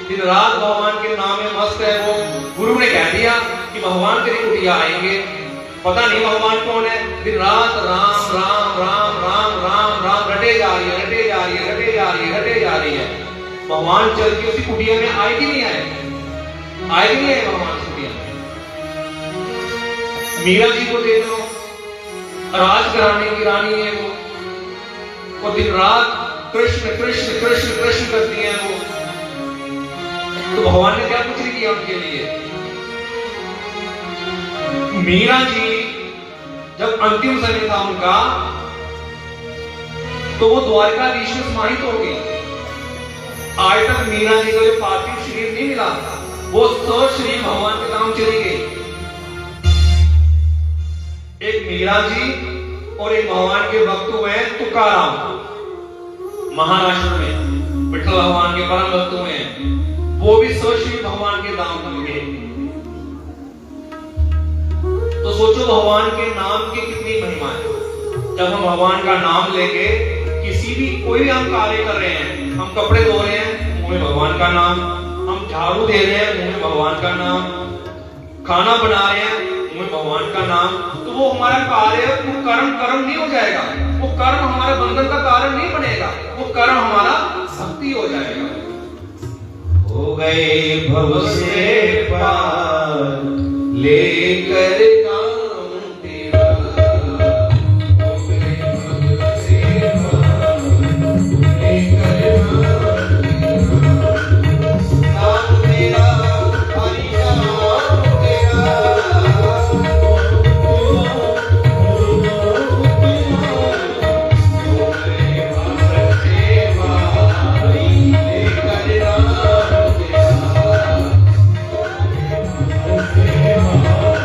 दिन रात भगवान के नाम में मस्त है वो। गुरु ने कह दिया कि भगवान तेरी कुटिया आएंगे, पता नहीं भगवान कौन है, दिन रात राम राम राम राम राम राम रटे जा रही है, रटे जा रही है, रटे जा रही है, रटे जा रही है। भगवान चल के उसी कुटिया में आए कि नहीं आए? आए कि नहीं आए भगवान कुटिया में? मीरा जी को देख लो, राज घराने की रानी है वो दिन रात कृष्ण कृष्ण कृष्ण कृष्ण करती है वो। तो भगवान ने क्या कुछ नहीं किया उनके लिए। मीरा जी जब अंतिम समय था उनका, तो वो द्वारकाधीश में समाहित हो गई। आज तक मीरा जी को जो पार्थिव शरीर नहीं मिला, वो श्री भगवान के नाम चली गई। एक मीरा जी और एक भगवान के भक्त हुए हैं तुकाराम, महाराष्ट्र में विठल भगवान के परम भक्त हुए हैं। वो भी स्वश्री भगवान के दाम बन गए। तो सोचो भगवान के नाम की कितनी महिमा है। जब हम भगवान का नाम लेके किसी भी कोई भी हम कार्य कर रहे हैं, हम कपड़े धो रहे हैं मुंह में भगवान का नाम, हम झाड़ू दे रहे हैं मुंह में भगवान का नाम, खाना बना रहे हैं मुंह में भगवान का नाम, तो वो हमारा कार्य वो कर्म नहीं हो जाएगा, वो कर्म हमारे बंधन का कारण नहीं बनेगा, वो कर्म हमारा शक्ति हो जाएगा। हो गए भव से पार लेकर नाम तेरा, हो गए भव से पार लेकर नाम तेरा, हरि नाम तेरा, हो गए भव से पार लेकर नाम तेरा।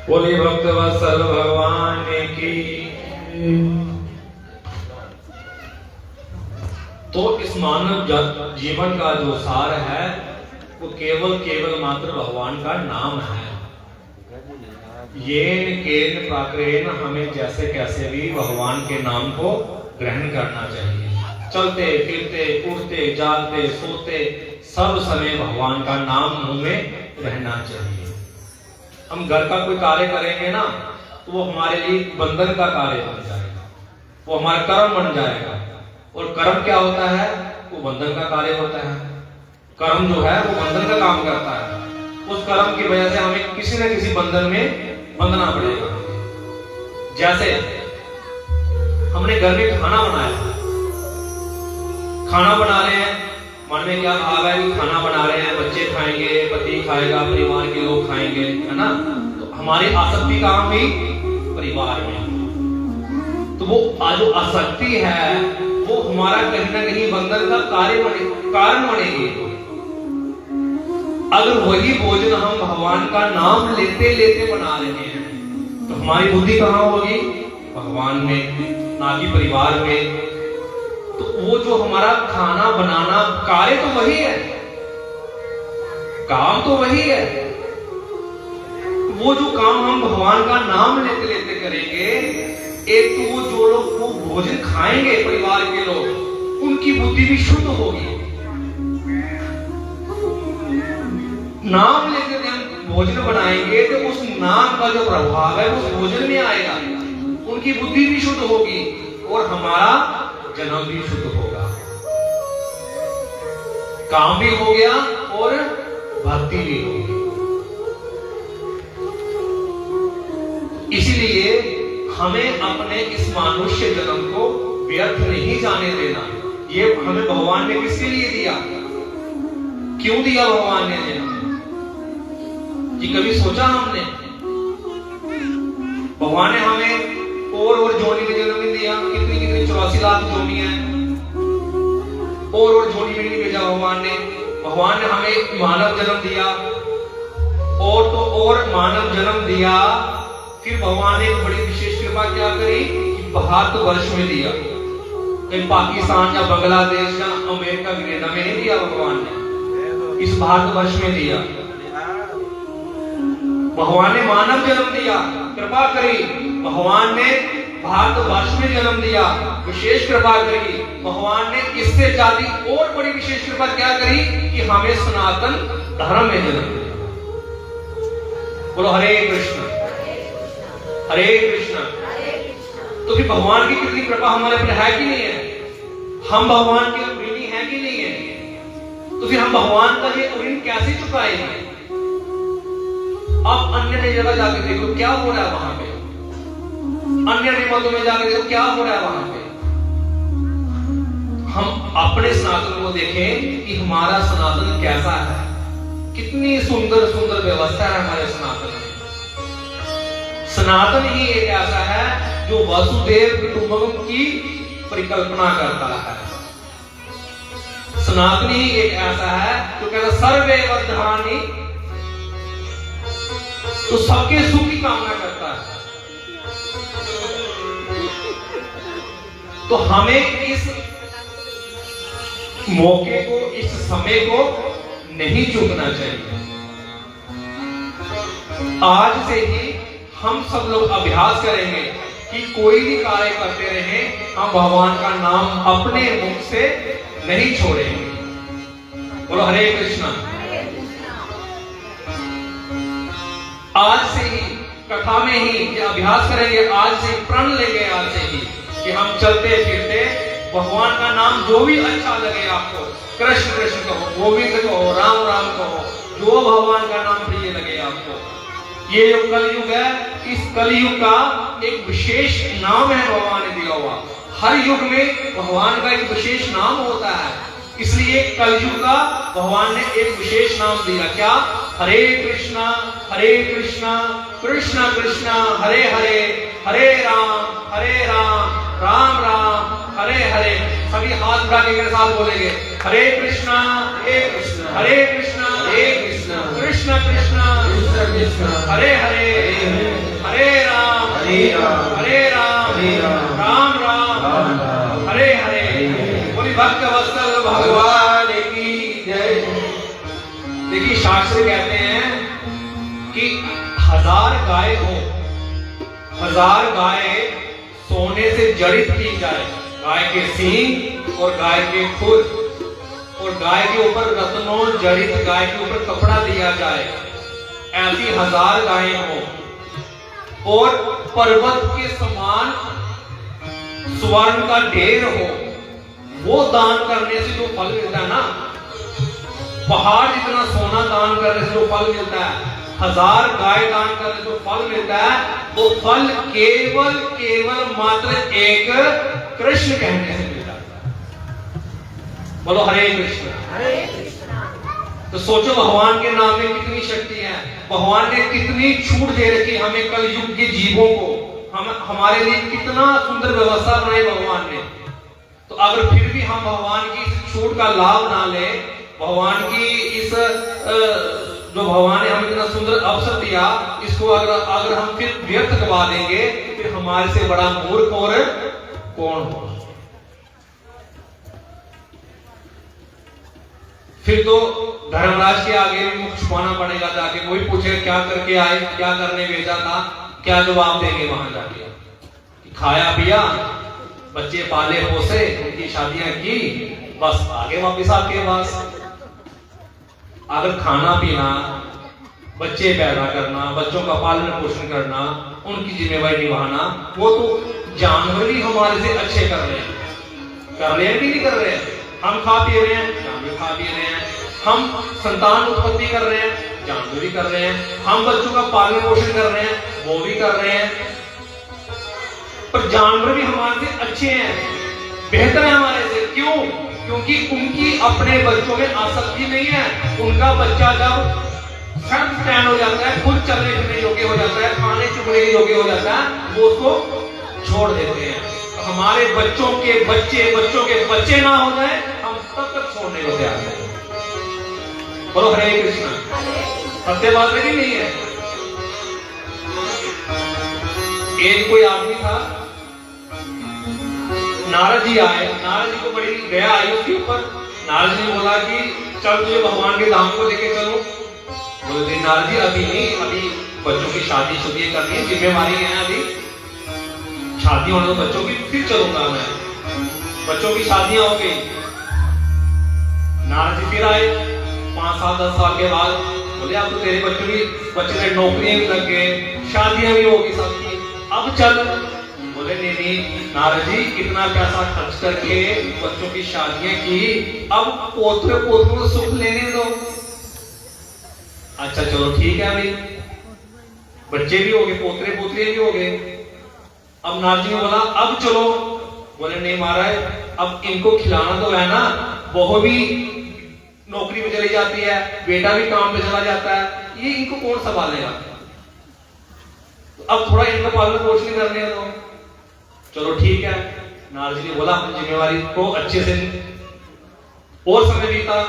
बोले भक्त वत्सल भगवान की। तो इस मानव जीवन का जो सार है वो केवल मात्र भगवान का नाम है। येन केन प्राक्रेन, हमें जैसे कैसे भी भगवान के नाम को ग्रहण करना चाहिए। चलते फिरते उठते जागते सोते सब समय भगवान का नाम मुंह में रहना चाहिए। हम घर का कोई कार्य करेंगे ना तो वो हमारे लिए बंधन का कार्य बन जाएगा, वो हमारा कर्म बन जाएगा। और कर्म क्या होता है? वो बंधन का कार्य होता है। कर्म जो है वो बंधन का काम करता है। उस कर्म की वजह से हमें किसी न किसी बंधन में बंधना पड़ेगा। जैसे हमने घर में खाना बनाया, खाना बना रहे हैं, मन में क्या भाव है कि खाना बना रहे हैं, बच्चे खाएंगे, पति खाएगा, परिवार के लोग खाएंगे, है ना। तो हमारी आसक्ति कहाँ हुई? परिवार में। तो वो जो आसक्ति है वो हमारा कहीं ना कहीं बंधन का कारण बनेगी। अगर वही भोजन हम भगवान का नाम लेते लेते बना रहे हैं तो हमारी बुद्धि कहाँ होगी? भगवान में, ना कि परिवार में। तो वो जो हमारा खाना बनाना कार्य तो वही है, काम तो वही है। वो जो काम हम भगवान का नाम लेते लेते करेंगे, एक तो वो जो लोग वो भोजन खाएंगे, परिवार के लोग, उनकी बुद्धि भी शुद्ध होगी। नाम लेकर हम भोजन बनाएंगे तो उस नाम का जो प्रभाव है उस भोजन में आएगा, उनकी बुद्धि भी शुद्ध होगी और हमारा जन्म भी शुद्ध होगा, काम भी हो गया और भक्ति भी होगी। इसीलिए हमें अपने इस मनुष्य जन्म को व्यर्थ नहीं जाने देना। ये हमें भगवान ने किसके लिए दिया? क्यों दिया भगवान ने जन्म? ये कभी सोचा हमने? भगवान ने हमें और जोड़ी में जन्म नहीं दिया। कितनी 84 लाख जोड़ी है, और जोड़ी में नहीं भेजा भगवान ने। भगवान ने हमें मानव जन्म दिया और तो और मानव जन्म दिया। फिर भगवान ने एक बड़ी विशेष कृपा क्या करी कि भारतवर्ष में दिया। कहीं पाकिस्तान या बांग्लादेश या अमेरिका कनाडा में नहीं दिया भगवान ने, इस भारतवर्ष में दिया। भगवान ने मानव जन्म दिया, कृपा करी। भगवान ने भारतवर्ष में जन्म दिया, विशेष कृपा करी। भगवान ने इससे ज्यादा और बड़ी विशेष कृपा क्या करी कि हमें सनातन धर्म में जन्म दिया। बोलो हरे कृष्ण हरे कृष्ण। तो फिर भगवान की कितनी कृपा हमारे पर है कि नहीं है? हम भगवान के ऋणी है कि नहीं है? तो फिर हम भगवान का ये ऋण कैसे चुकाएंगे? आप अन्य जगह जाकर देखो क्या हो रहा है वहां पे, अन्य निमतों में जाकर देखो क्या हो रहा है वहां पे। हम अपने सनातन को देखें कि हमारा सनातन कैसा है, कितनी सुंदर सुंदर व्यवस्था है हमारे सनातन में। सनातन ही एक ऐसा है जो वसुदेव कुटुंबकम की परिकल्पना करता है। सनातन ही एक ऐसा है जो कहता सर्वे वर्धानि, तो सबके सुख की कामना करता है। तो हमें इस मौके को, इस समय को नहीं चूकना चाहिए। आज से ही हम सब लोग अभ्यास करेंगे कि कोई भी कार्य करते रहे हम भगवान का नाम अपने मुख से नहीं छोड़ेंगे। बोलो हरे कृष्णा। आज से ही कथा में ही ये अभ्यास करेंगे, आज से प्रण लेंगे आज से ही कि हम चलते फिरते भगवान का नाम जो भी अच्छा लगे आपको, कृष्ण कृष्ण कहो, गोविंद कहो, राम राम कहो, जो भगवान का नाम प्रिय लगे आपको। ये जो कलयुग है, इस कलयुग का एक विशेष नाम है भगवान ने दिया हुआ। हर युग में भगवान का एक विशेष नाम होता है, इसलिए कलयुग का भगवान ने एक विशेष नाम दिया। क्या? हरे कृष्णा कृष्णा कृष्णा हरे हरे, हरे राम राम राम हरे हरे। सभी हाथ उठा के मेरे साथ बोलेंगे हरे कृष्णा हरे कृष्णा कृष्ण कृष्ण हरे हरे गाय हो, 1000 गाय सोने से जड़ित की जाए, गाय के सींग और गाय के खुर, और गाय के ऊपर रत्नों जड़ित गाय के ऊपर कपड़ा दिया जाए, ऐसी 1000 गायें हो, और पर्वत के समान स्वर्ण का ढेर हो, वो दान करने से जो फल मिलता है ना, पहाड़ जितना सोना दान करने से जो फल मिलता है, 1000 गाय दान करने से जो फल मिलता है, वो फल केवल मात्र एक कृष्ण कहने से मिलता है। बोलो हरे कृष्ण। तो सोचो भगवान के नाम में कितनी शक्ति है, भगवान ने कितनी छूट दे रखी हमें, कल युग के जीवों को, हमारे लिए कितना सुंदर व्यवस्था बनाई भगवान ने। तो अगर फिर भी हम भगवान की इस छूट का लाभ ना ले, भगवान की इस जो भगवान ने हमें इतना सुंदर अवसर दिया, इसको अगर हम फिर व्यर्थ गवा देंगे, फिर हमारे से बड़ा मूर्ख और कौन हो। फिर तो धर्मराज के आगे भी मुख छुपाना पड़ेगा, जाके कोई पूछे क्या करके आए, क्या करने भेजा था, क्या जवाब देंगे वहां जाके? खाया पिया, बच्चे पाले पोसे, उनकी शादियां की, बस आगे वापिस आपके पास। अगर खाना पीना, बच्चे पैदा करना, बच्चों का पालन पोषण करना, उनकी जिम्मेवारी निभाना, वो तो जानवर भी हमारे से अच्छे कर रहे हैं कि नहीं कर रहे हैं? हम खा पी रहे हैं, जानवर खा पी रहे हैं, हम संतान उत्पत्ति कर रहे हैं, जानवर भी कर रहे हैं, हम बच्चों का पालन पोषण कर रहे हैं, वो भी कर रहे हैं। पर जानवर भी हमारे से अच्छे हैं, बेहतर है हमारे से। क्यों? क्योंकि उनकी अपने बच्चों में आसक्ति नहीं है। उनका बच्चा जब सेल्फ स्टैंड हो जाता है, खुद चलने फिरने योग्य हो जाता है, खाने चुगने के योग्य हो जाता है, वो उसको छोड़ देते हैं। तो हमारे बच्चों के बच्चे ना हो जाए, हम तब तक छोड़ने को तैयार हैं। बोलो हरे कृष्ण। सत्य बात है कि नहीं है? एक कोई आदमी था, नारद जी आए, नारद जी को बड़ी दया आई उसके ऊपर। नारद जी ने बोला कि चल तुझे भगवान के धाम को लेके चलो। बोले नारद जी अभी नहीं, अभी बच्चों की शादी शुदी करनी है, जिम्मेवारी है, अभी शादी होने दो बच्चों की, फिर चलूंगा मैं। बच्चों की शादियां हो गई, नारद जी फिर आए 5 साल 10 साल के बाद। बोले अब तो तेरे बच्चे नौकरियां भी लग गए, शादियां भी होगी सबकी, अब चल। बोले नहीं नारद जी, इतना पैसा खर्च करके बच्चों की शादियां की, अब पोतरे को सुख लेने दो। अच्छा चलो ठीक है, अभी बच्चे भी हो गए, पोतरे पोतरे भी हो गए। अब नारद जी ने बोला अब चलो। बोले नहीं महाराज, अब इनको खिलाना तो है ना, बहू भी नौकरी पे चली जाती है, बेटा भी काम पे चला जाता है, ये इनको कौन संभालेगा? अब थोड़ा इनका पालन पोषण करने दो। चलो ठीक है, नारद जी ने बोला अपनी जिम्मेवारी को अच्छे से। और समय बीता,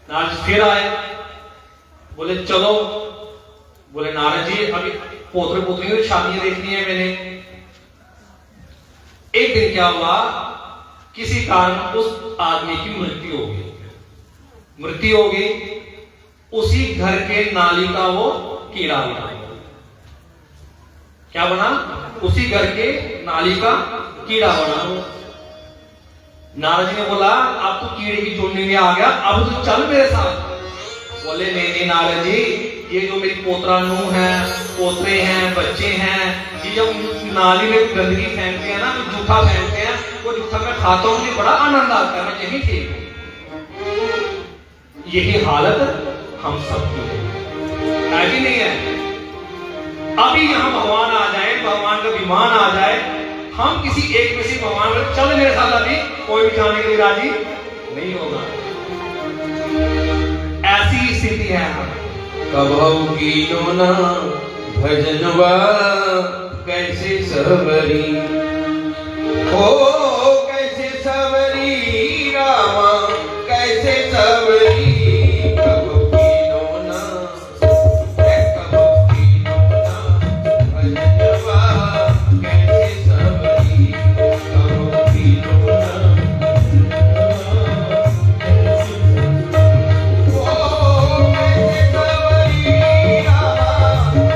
नारद जी फिर आए, बोले चलो। बोले नारद जी अभी पोतरे पोतरियों की शादियां देखनी है मैंने। एक दिन क्या हुआ, किसी कारण उस आदमी की मृत्यु हो गई। उसी घर के नाली का वो कीड़ा बना। क्या बना? उसी घर के नाली का कीड़ा बना। नारद जी ने बोला अब तो कीड़े की जोड़ने में आ गया, अब तो चल मेरे साथ। बोले नहीं नारद जी, ये जो मेरी पोतरा नूह है, पोतरे हैं, बच्चे हैं, ये जब नाली में गंदगी फेंकते हैं ना, तो जूठा फेंकते हैं, वो जूठा मैं खाता हूँ, मुझे बड़ा आनंद आता है, मैं यही ठीक हूँ। यही हालत हम सबकी है कि नहीं है? अभी यहां भगवान आ जाए, भगवान का विमान आ जाए, हम किसी एक में से भगवान में चल मेरे साथ, अभी कोई भी जाने के लिए राजी नहीं होगा। ऐसी स्थिति है। कभऊ कीनो ना भजनवा कैसे सबरी हो, कैसे सबरी रामा कैसे सबरी।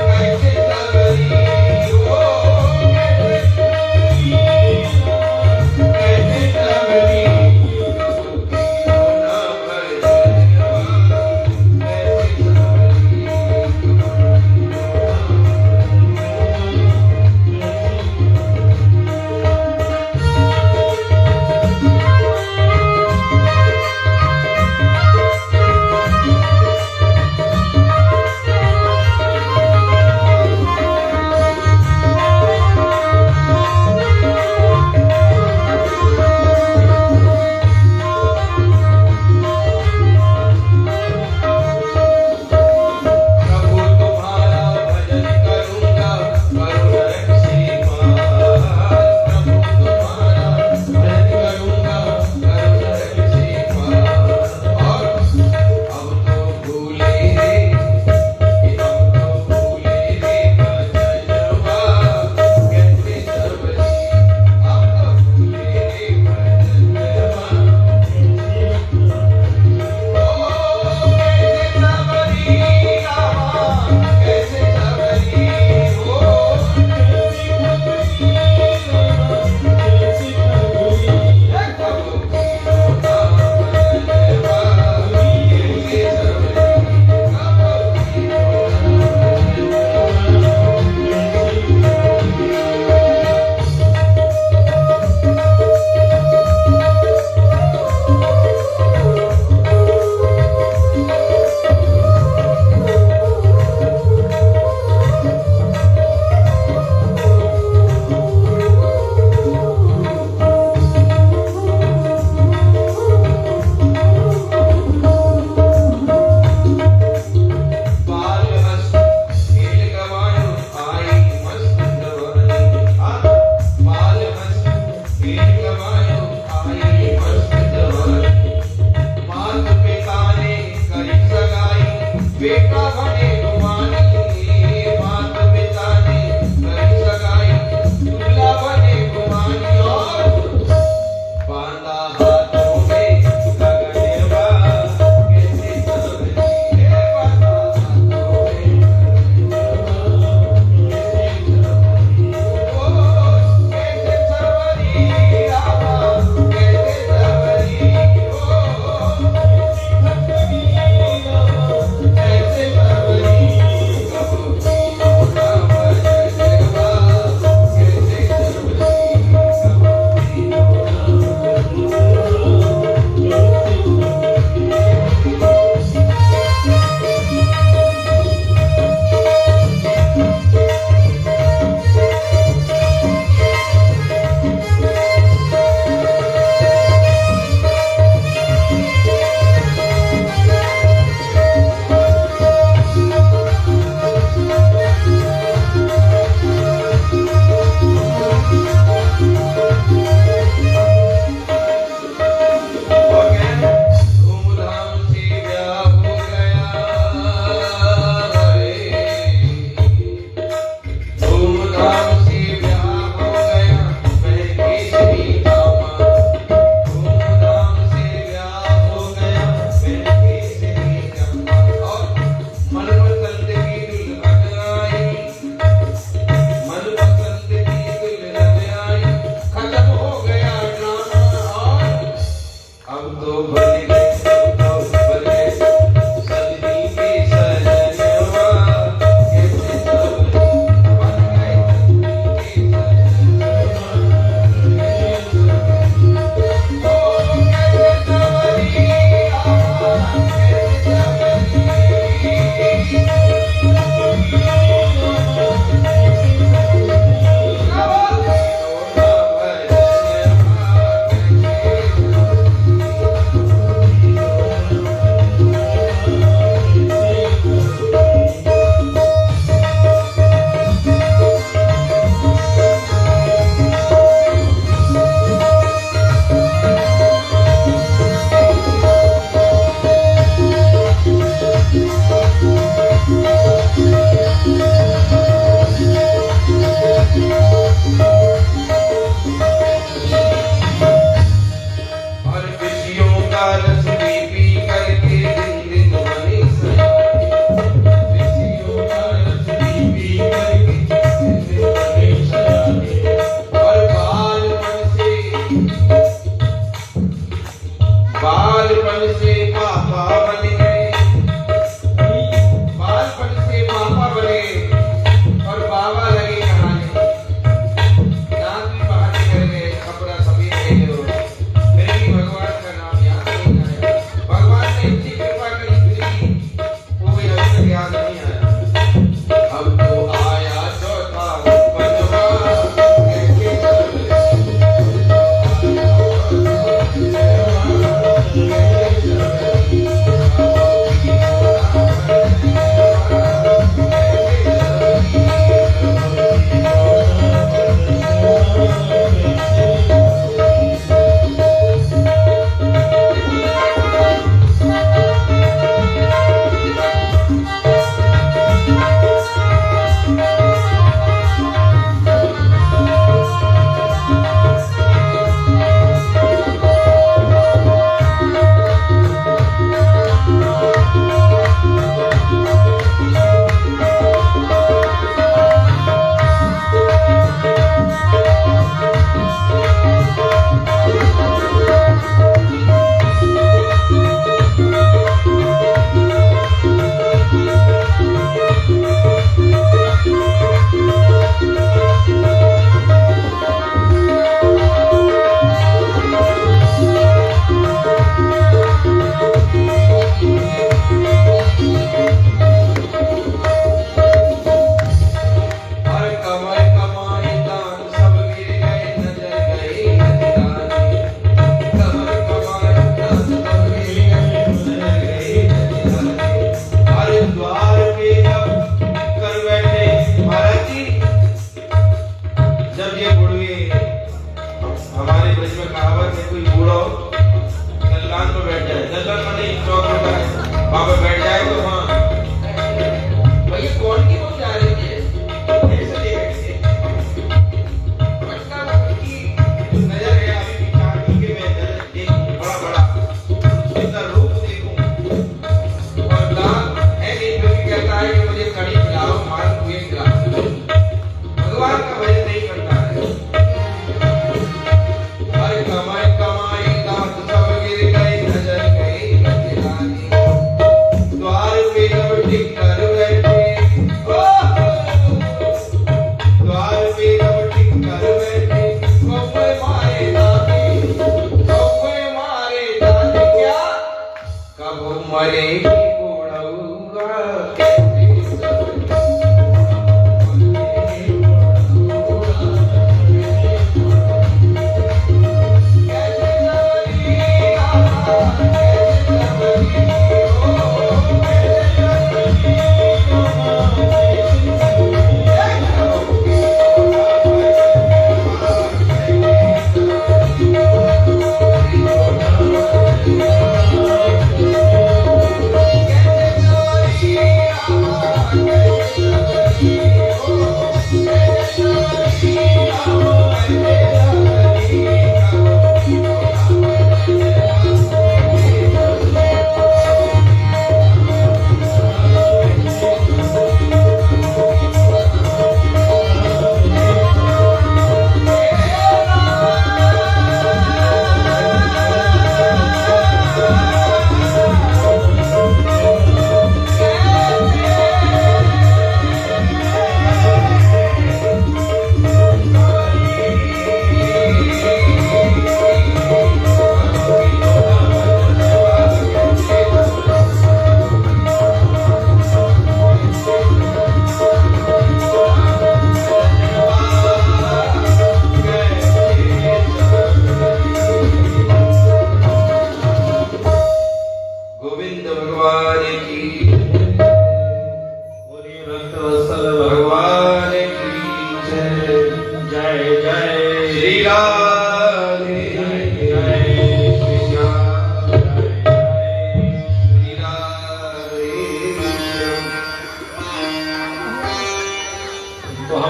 कैसे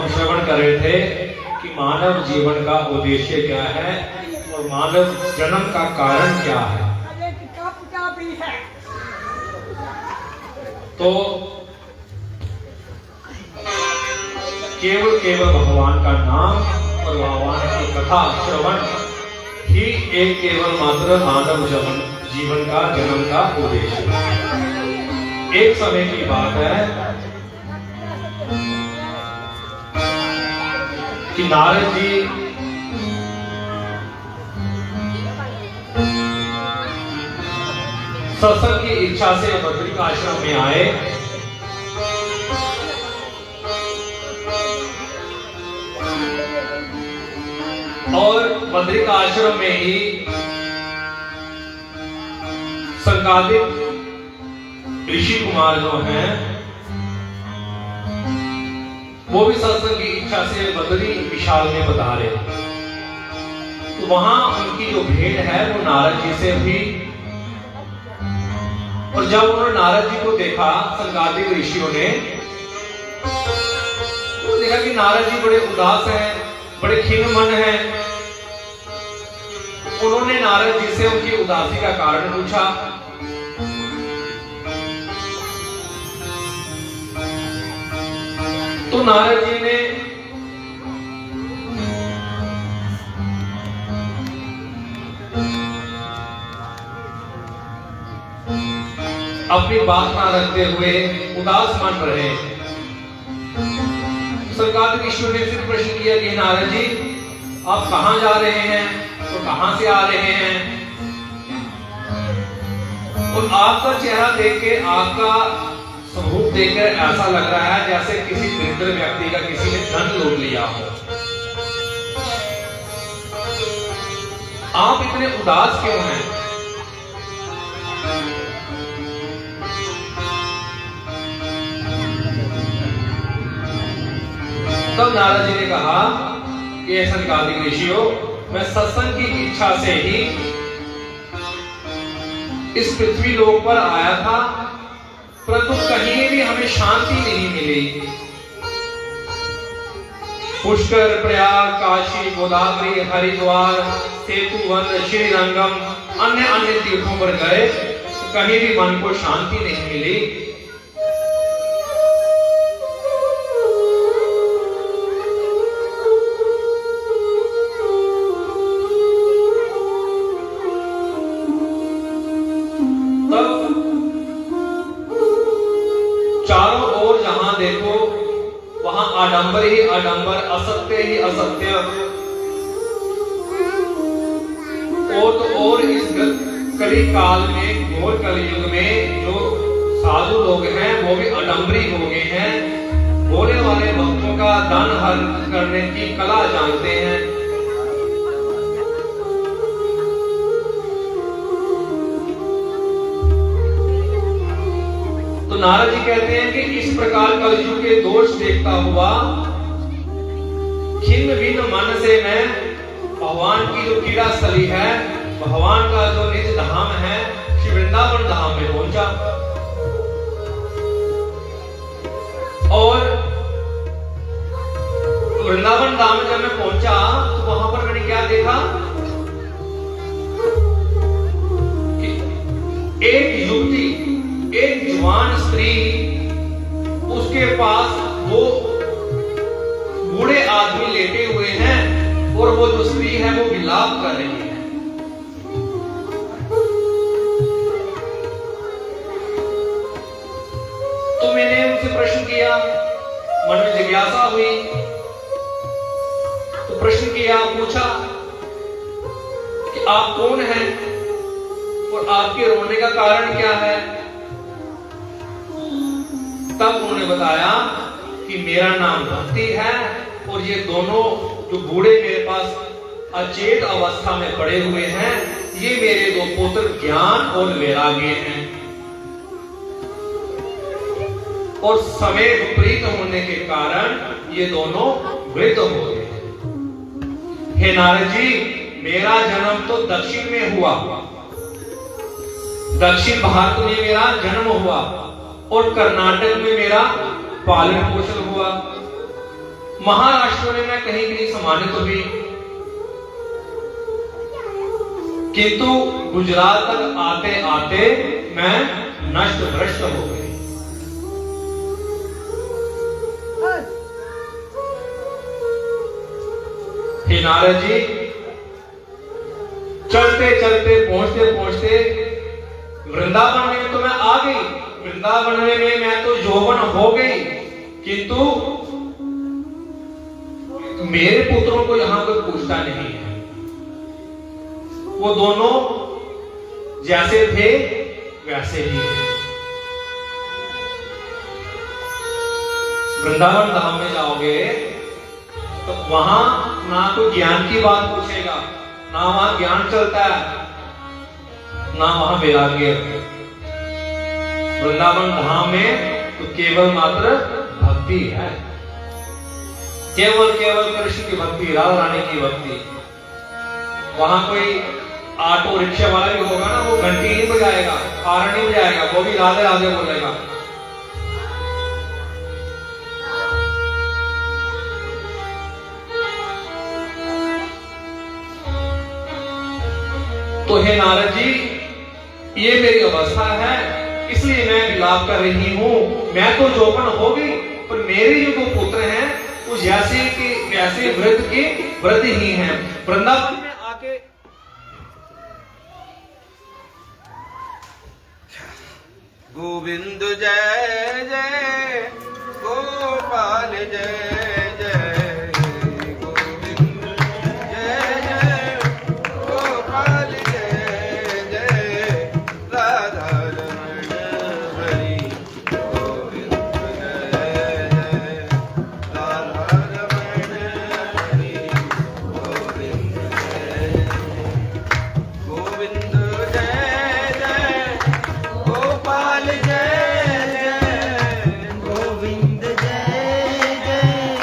हम श्रवण कर रहे थे कि मानव जीवन का उद्देश्य क्या है और मानव जन्म का कारण क्या है। तो केवल भगवान का नाम और भगवान की कथा श्रवण ही एक केवल मात्र मानव जीवन का जन्म का उद्देश्य है। एक समय की बात है कि नारद जी सत्संग की इच्छा से बद्रिक आश्रम में आए और बद्रिक आश्रम में ही संगादिक ऋषि कुमार जो हैं वो भी सत्संग की इच्छा से बद्री विशाल में पधारे। तो वहां उनकी जो भेंट है वो नारद जी से हुई। और जब उन्होंने नारद जी को देखा संगादिक ऋषियों ने, तो देखा कि नारद जी बड़े उदास हैं, बड़े खिन्न मन हैं। उन्होंने नारद जी से उनकी उदासी का कारण पूछा। तो नारद जी ने अपनी बात ना रखते हुए उदास मन रहे। संगादिक ऋषियों ने फिर प्रश्न किया कि नारद जी आप कहां जा रहे हैं, तो कहां से आ रहे हैं, और आपका चेहरा देख के, आपका स्वरूप देखकर ऐसा लग रहा है जैसे किसी दरिद्र व्यक्ति का किसी ने धन लूट लिया हो। आप इतने उदास क्यों हैं? तब नारद जी ने कहा कि संगादिक ऋषियों, मैं सत्संग की इच्छा से ही इस पृथ्वी लोक पर आया था, परंतु कहीं भी हमें शांति नहीं मिली। पुष्कर, प्रयाग, काशी, गोदावरी, हरिद्वार, सेतुवन, श्रीरंगम, अन्य तीर्थों पर गए, कहीं भी मन को शांति नहीं मिली। चारों ओर जहां देखो वहां आडंबर ही आडंबर, असत्य ही असत्य। और तो और इस कली काल में, घोर कलयुग में जो साधु लोग हैं वो भी आडंबरी हो गए हैं। भोले वाले भक्तों का दान हरण करने की कला जानते हैं। तो नारद जी कहते हैं कि इस प्रकार कलयुग के दोष देखता हुआ खिन्न भिन्न मन से मैं भगवान की जो क्रीड़ा स्थली है, भगवान का जो निज धाम है, श्री वृंदावन धाम में पहुंचा। और वृंदावन धाम में जब मैं पहुंचा तो वहां पर मैंने क्या देखा कि एक युवती, एक जवान स्त्री, उसके पास वो बूढ़े आदमी लेटे हुए हैं और वो जो स्त्री है वो विलाप कर रही है। तो मैंने उनसे प्रश्न किया, मन में जिज्ञासा हुई, तो प्रश्न किया, पूछा कि आप कौन हैं और आपके रोने का कारण क्या है। तब उन्होंने बताया कि मेरा नाम भक्ति है और ये दोनों जो बूढ़े मेरे पास अचेत अवस्था में पड़े हुए हैं, ये मेरे दो पुत्र ज्ञान और वैराग्य हैं। और समय विपरीत होने के कारण ये दोनों वृद्ध हो गए। हे नारद जी, मेरा जन्म तो दक्षिण में हुआ, दक्षिण भारत में मेरा जन्म हुआ और कर्नाटक में मेरा पालन पोषण हुआ। महाराष्ट्र में मैं कहीं कहीं सम्मानित हुई, किंतु गुजरात तक आते आते मैं नष्ट भ्रष्ट हो गई। हे नारद जी, चलते चलते पहुंचते पहुंचते वृंदावन में तो मैं आ गई, वृंदावन में मैं तो यौवन हो गई, किंतु मेरे पुत्रों को यहां कोई पूछता नहीं है। वो दोनों जैसे थे वैसे ही है। वृंदावन धाम में जाओगे तो वहां ना कोई ज्ञान की बात पूछेगा, ना वहां ज्ञान चलता है, ना वहां वैराग्य। वृंदावन धाम में तो केवल मात्र भक्ति है, केवल केवल कृष्ण की भक्ति, राधा रानी की भक्ति। वहां कोई ऑटो रिक्शा वाला भी होगा ना, वो घंटी नहीं बजाएगा, हॉर्न नहीं बजाएगा, वो भी राधे राधे बोलेगा। तो हे नारद जी, ये मेरी अवस्था है, इसलिए मैं विलाप कर रही हूं। मैं तो यौवन हो गई, पर मेरे जो दो पुत्र हैं वो जैसे कि वैसे वृद्ध के वृद्ध ही हैं। वृंदावन में आके गोविंद जय जय गोपाल जय जय, गोविंद जय जय गोपाल जय जय, राधा रमण हरि गोविंद जय जय, राधा रमण हरि गोविंद जय जय, गोविंद जय जय गोपाल जय जय, गोविंद जय जय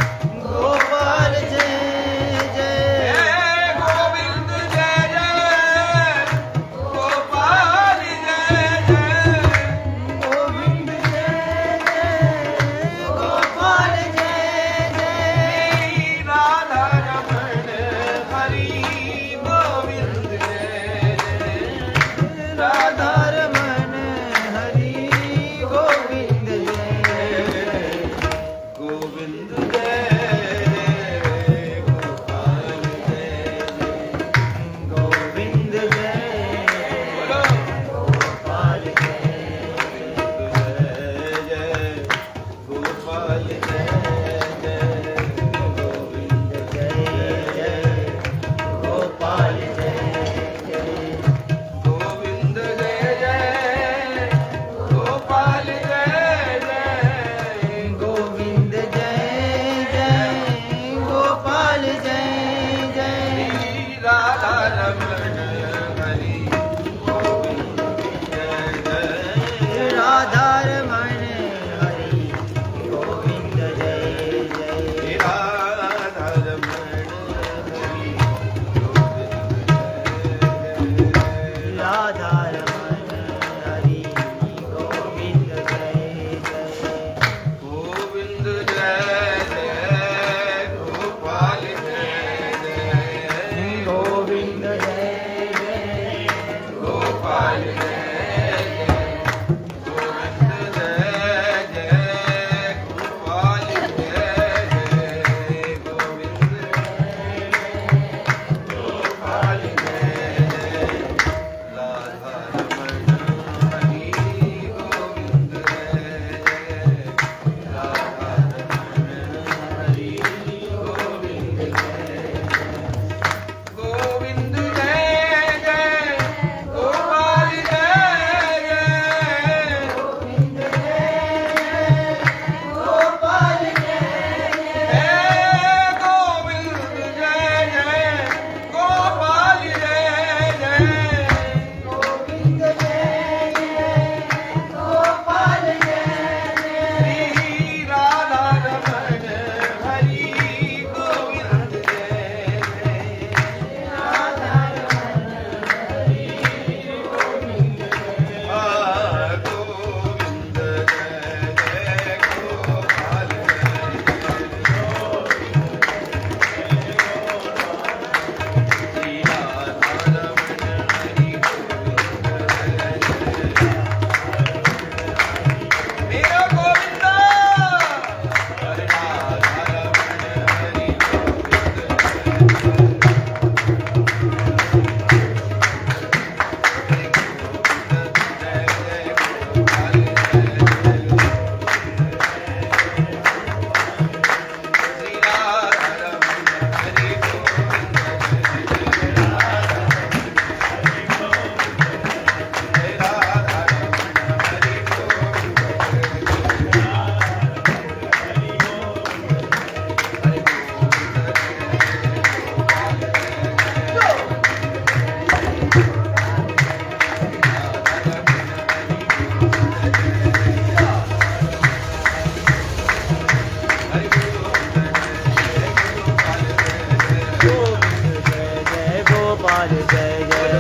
गोपाल जय जय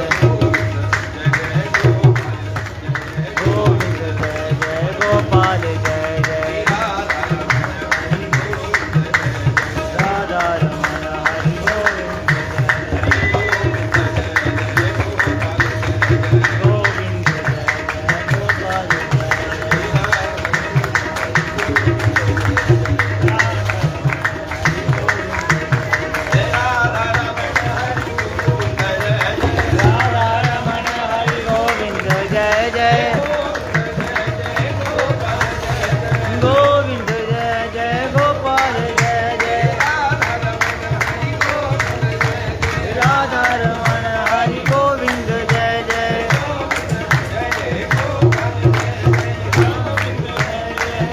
गोविंद जय जय गोपाल जय जय राधा रमण हरि गोविंद गोविंद जय जय गोपाल राधा रमण हरि गोविंद जय जय गोविंद जय जय गोपाल जय जय राधा रमण हरि गोविंद जय जय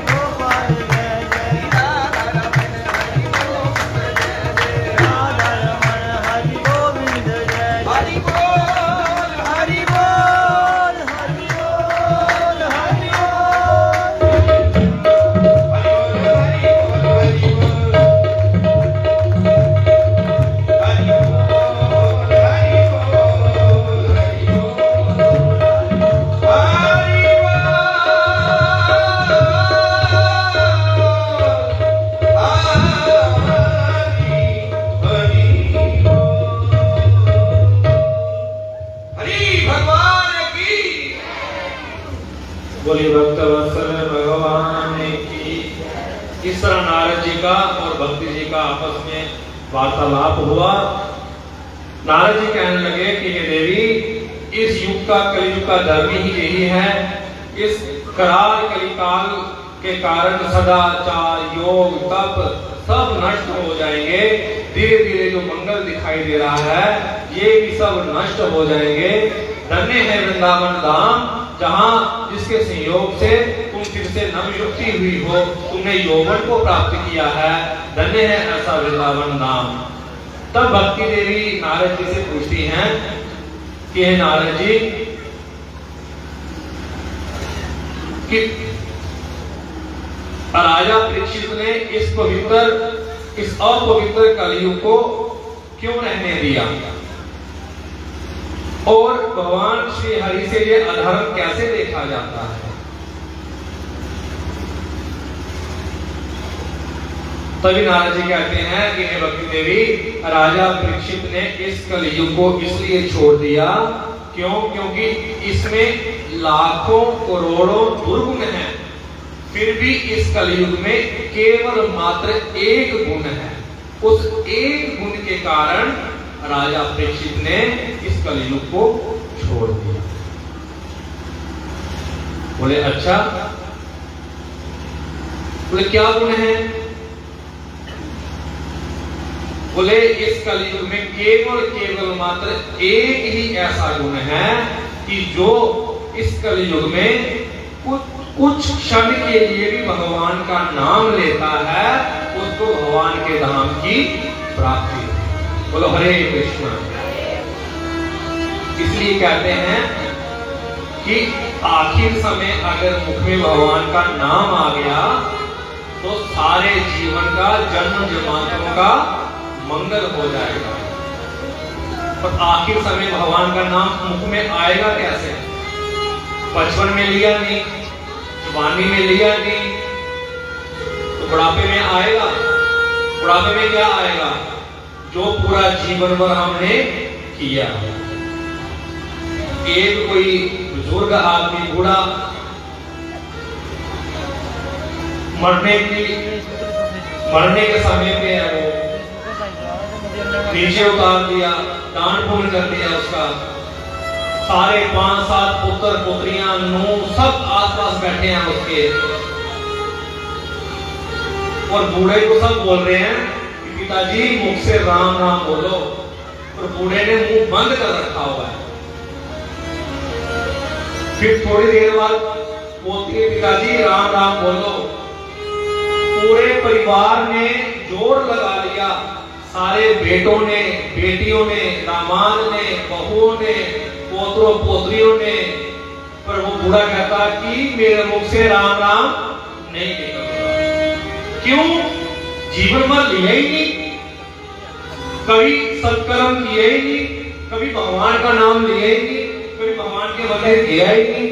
गोपाल जय जय राधा रमण हरि गोविंद जय हरि बोल हरि बोल हरि बोल हरि बोलिए भक्त वत्सल भगवान की। इस तरह नारद जी का और भक्ति जी का आपस में वार्तालाप हुआ। नारद जी कहने लगे कि हे देवी, इस युग का कलयुग का धर्म ही यही है। इस कराल कलिकाल के कारण सदाचार योग तप सब नष्ट हो जाएंगे। धीरे धीरे जो मंगल दिखाई दे रहा है ये भी सब नष्ट हो जाएंगे। धन्य है वृंदावन धाम, जहाँ जिसके संयोग से तुम फिर से नवयुक्ति हुई हो, तुमने यौवन को प्राप्त किया है। धन्य है ऐसा वृंदावन धाम। तब भक्ति देवी नारद जी से पूछती हैं कि हे नारद जी, कि राजा परीक्षित ने इस अपवित्र कलयुग को क्यों रहने दिया और भगवान श्री हरि से ये अधर्म कैसे देखा जाता है। तभी नारद जी कहते हैं कि हे भक्ति देवी, राजा परीक्षित ने इस कलयुग को इसलिए छोड़ दिया क्यों? क्योंकि इसमें लाखों करोड़ों दुर्गुण हैं, फिर भी इस कलयुग में केवल मात्र एक गुण है। उस एक गुण के कारण राजा परीक्षित ने इस कलयुग को छोड़ दिया। बोले अच्छा, बोले क्या गुण है? बोले इस कलयुग में केवल मात्र एक ही ऐसा गुण है कि जो इस कलयुग में कुछ क्षण के लिए भी भगवान का नाम लेता है, उसको भगवान के धाम की प्राप्ति। बोलो हरे कृष्ण। इसलिए कहते हैं कि आखिर समय अगर मुख में भगवान का नाम आ गया तो सारे जीवन का जन्म जन्मांतरों का मंगल हो जाएगा। पर आखिर समय भगवान का नाम मुख में आएगा कैसे? बचपन में लिया नहीं, जवानी में लिया नहीं, तो बुढ़ापे में आएगा। बुढ़ापे में क्या आएगा? जो पूरा जीवन भर हमने किया। एक कोई बुजुर्ग आदमी बूढ़ा मरने के समय पे है, वो नीचे उतार दिया, दान पुण्य कर दिया उसका। सारे 5-7 पुत्र पुत्रियां नू सब आसपास बैठे हैं उसके, और बूढ़े को सब बोल रहे हैं कि पिताजी मुख से राम राम बोलो, और बूढ़े ने मुंह बंद कर रखा हुआ है। फिर थोड़ी देर बाद बोलती है पिताजी राम राम बोलो। पूरे परिवार ने जोर लगा लिया, सारे बेटों ने, बेटियों ने, दामाद ने, बहुओं ने, पोतरों पोत्रियों ने, पर वो बूढ़ा कहता कि मेरे मुख से राम राम नहीं निकलता। क्यों? जीवन भर लिया ही नहीं, कभी सत्कर्म किए ही नहीं, कभी भगवान का नाम लिया ही नहीं, कभी भगवान के मंदिर गया ही नहीं,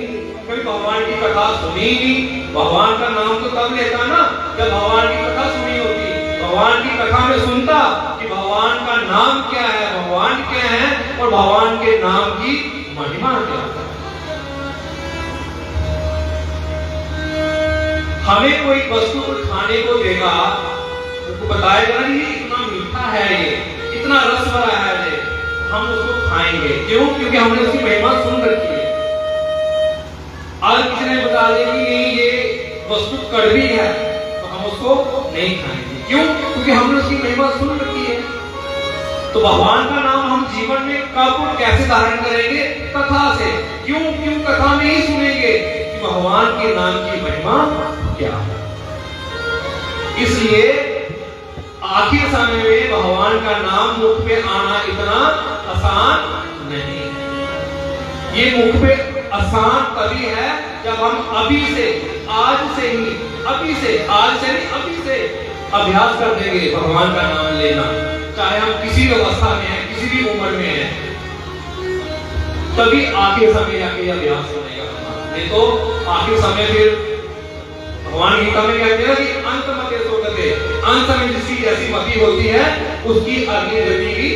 कभी भगवान की कथा सुनी ही नहीं। भगवान का नाम तो तब लेता ना जब भगवान की कथा सुनी होती। भगवान की कथा में सुनता कि भगवान का नाम क्या है, भगवान क्या है और भगवान के नाम की महिमा क्या है। हमें कोई वस्तु को खाने को देगा, उसको बताएगा ये इतना मीठा है, ये इतना रस भरा है, ये हम उसको खाएंगे। क्यों? क्योंकि हमने उसकी महिमा सुन रखी है। आज किसी ने बता दिया कि नहीं ये वस्तु कड़वी है तो हम उसको नहीं खाएंगे। क्यों? क्योंकि हमने उसकी महिमा सुन रखी है। तो भगवान का नाम हम जीवन में कब और कैसे धारण करेंगे? कथा से। क्यों? क्यों कथा में ही सुनेंगे कि भगवान के नाम की महिमा क्या है। इसलिए आखिर समय में भगवान का नाम मुख पे आना इतना आसान नहीं है। ये मुख पे आसान तभी है जब हम अभी से, आज से ही, अभी से, आज से नहीं अभी से अभ्यास कर देंगे भगवान का नाम लेना। चाहे हम किसी भी अवस्था में हैं, किसी भी उम्र में हैं, तभी आखिर समय आके अभ्यास बनेगा। नहीं तो आखिर समय फिर भगवान गीता में कहते हैं कि अंत मते सोगते, अंत में जिसकी जैसी मति होती है उसकी अगली गति भी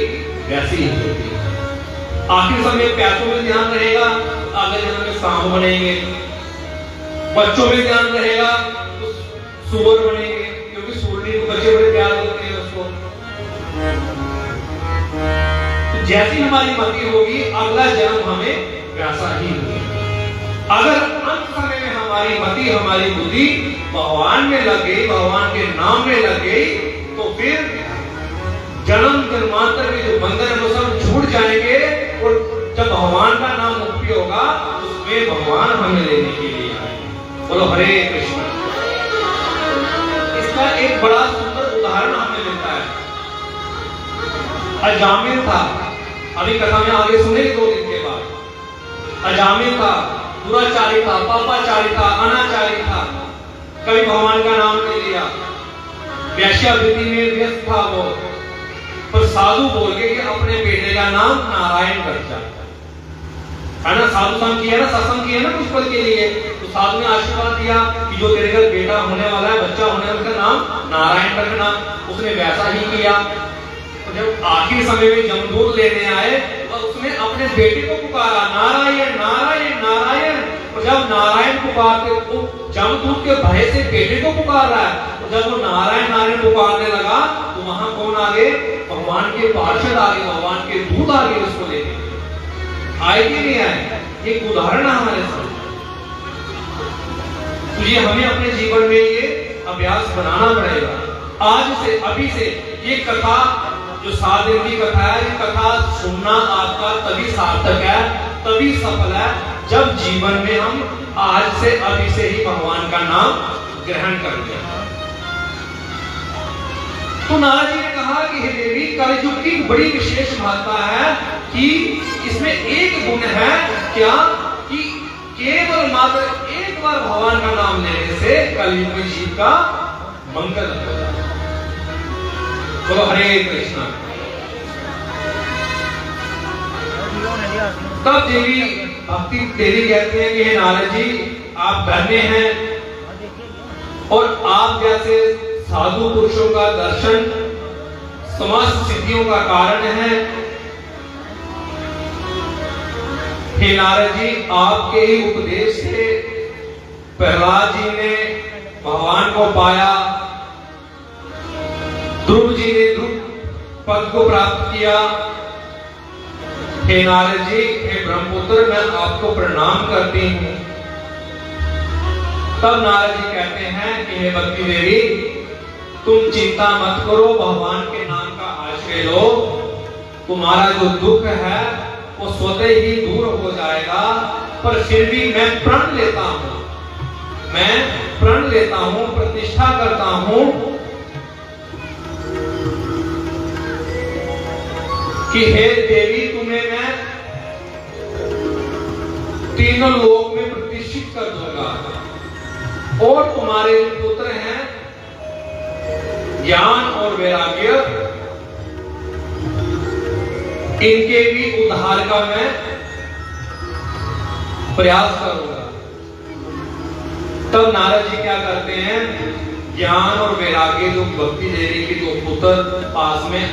वैसी ही होती है। आखिर समय पैसों में ध्यान रहेगा, आगे जन्म में सांप बनेंगे। बच्चों में ध्यान रहेगा तो सूअर बनेंगे, क्योंकि सूअर को बच्चे बड़े प्यार करते हैं उसको। तो जैसी हमारी मति होगी अगला जन्म हमें वैसा ही होगा। अगर अंत समय में हमारी मति, हमारी बुद्धि भगवान में लग गई, भगवान के नाम में लग गई, तो फिर जन्म जन्मांतर के जो बंधन है वो सब छूट जाएंगे। और जब भगवान का नाम मुक्ति होगा उसमें भगवान हमें लेने के लिए आएंगे। बोलो हरे कृष्ण। इसका एक बड़ा सुंदर उदाहरण हमें मिलता है। अजामिल था, अभी कथा में आगे सुनेंगे 2 दिन के बाद। अजामिल था, दुराचारी था, पापाचारी था, अनाचारी था, कभी भगवान का नाम नहीं लिया, वैश्यावृत्ति में व्यस्त था वो। पर साधु बोल के कि अपने बेटे का नाम नारायण रखा है ना। साधु संग किया ना, सत्संग किया ना कुछ पल के लिए, तो साधु ने आशीर्वाद दिया कि जो तेरे घर बेटा होने वाला है, बच्चा होने वाला, उसका नाम नारायण रखना। उसने वैसा ही किया। तो जब आखिर समय में जमदूत लेने आए तो उसने अपने बेटे को पुकारा, नारायण नारायण नारायण। और जब नारायण पुकारते तो जमदूत के भय से बेटे को पुकार रहा है। तो जब वो नारायण नारायण पुकारने लगा तो वहां कौन आ गए? भगवान के पार्षद आ गए, भगवान के दूत आ गए उसको लेने। आए कि नहीं आए? एक उदाहरण है हमारे सामने। तो ये हमें अपने जीवन में ये अभ्यास बनाना पड़ेगा। आज से, अभी से ये कथा जो 7 दिन की कथा है, ये कथा सुनना आपका तभी सार्थक है, तभी सफल है जब जीवन में हम आज से, अभी से ही भगवान का नाम ग्रहण करते हैं। तो नारद जी ने कहा कि हे देवी, कलयुग की बड़ी विशेष महत्ता है कि इसमें एक गुण है क्या कि केवल मात्र एक बार भगवान का नाम लेने से कलयुग में जीव का मंगल हो जाता है। बोलो हरे कृष्ण। तब देवी भक्ति देवी कहते हैं कि हे नारद जी, आप धन्य हैं और आप जैसे साधु पुरुषों का दर्शन समस्त सिद्धियों का कारण है। हे नारद जी, आपके ही उपदेश से प्रहलाद जी ने भगवान को पाया, ध्रुव जी ने ध्रुव पद को प्राप्त किया। हे नारद जी, हे ब्रह्मपुत्र, मैं आपको प्रणाम करती हूं। तब नारद जी कहते हैं कि हे भक्ति देवी, तुम चिंता मत करो, भगवान के नाम का आश्रय लो, तुम्हारा जो दुख है वो स्वतः ही दूर हो जाएगा। पर फिर भी मैं प्रण लेता हूं, मैं प्रण लेता हूं, प्रतिष्ठा करता हूं कि हे देवी, तुम्हें मैं तीनों लोक में प्रतिष्ठित कर दूंगा और तुम्हारे पुत्र हैं ज्ञान और वैराग्य, इनके भी उद्धार का मैं प्रयास करूंगा। तब नारद जी क्या करते हैं, ज्ञान और वैराग्य जो भक्ति देवी के जो पुत्र पास में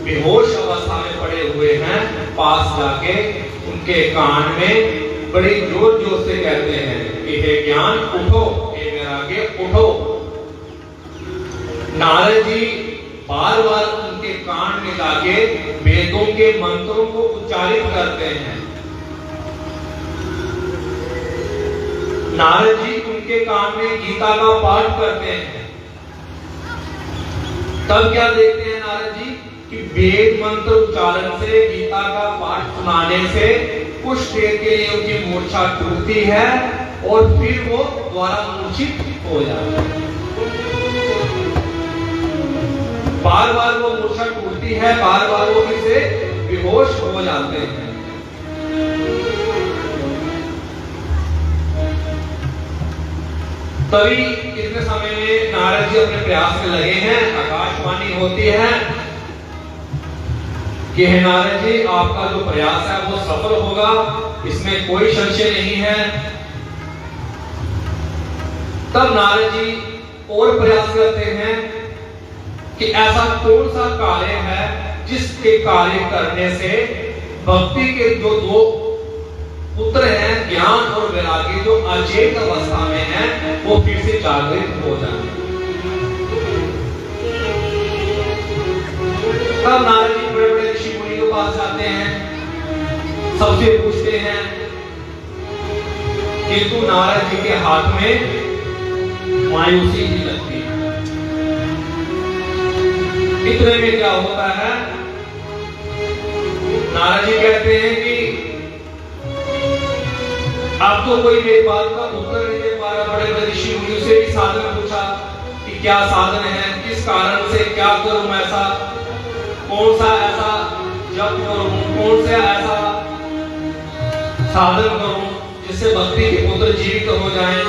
बेहोश अवस्था में पड़े हुए हैं, पास जाके उनके कान में बड़े जोर जोर से कहते हैं कि हे ज्ञान उठो, हे वैराग्य उठो। नारद जी बार बार उनके कान में जाके वेदों के मंत्रों को उच्चारित करते हैं। नारद जी उनके कान में गीता का पाठ करते हैं। तब क्या देखते हैं नारद जी कि वेद मंत्र उच्चारण से, गीता का पाठ सुनाने से कुछ देर के लिए उनकी मूर्छा टूटती है और फिर वो द्वारा मूर्छित हो जाते हैं। बार बार वो मूर्छा टूटती है, बार बार वो फिर से बेहोश हो जाते हैं। तभी इतने समय में नारद जी अपने प्रयास में लगे हैं। आकाशवाणी होती है कि हे नारद जी, आपका जो प्रयास है वो सफल होगा, इसमें कोई संशय नहीं है। तब नारद जी और प्रयास करते हैं कि ऐसा कौन सा कार्य है जिसके कार्य करने से भक्ति के जो दो पुत्र हैं, ज्ञान और वैराग्य, जो अचेत अवस्था में हैं, वो फिर से जागृत हो जाए। तब नारद जी बड़े बड़े ऋषि मुनि के पास जाते हैं, सबसे पूछते हैं कि तू नारद जी के हाथ में मायूसी ही लगती है। इतने में क्या होता है, नारद जी कहते हैं कि अब तो कोई मेरी बात का उत्तर नहीं दे पा रहा। बड़े बड़े ऋषि मुनियों से भी साधन पूछा कि क्या साधन है, किस कारण से क्या करूं, ऐसा कौन सा ऐसा जप करूं, कौन सा ऐसा साधन करूं जिससे भक्ति के पुत्र जीवित हो जाएं।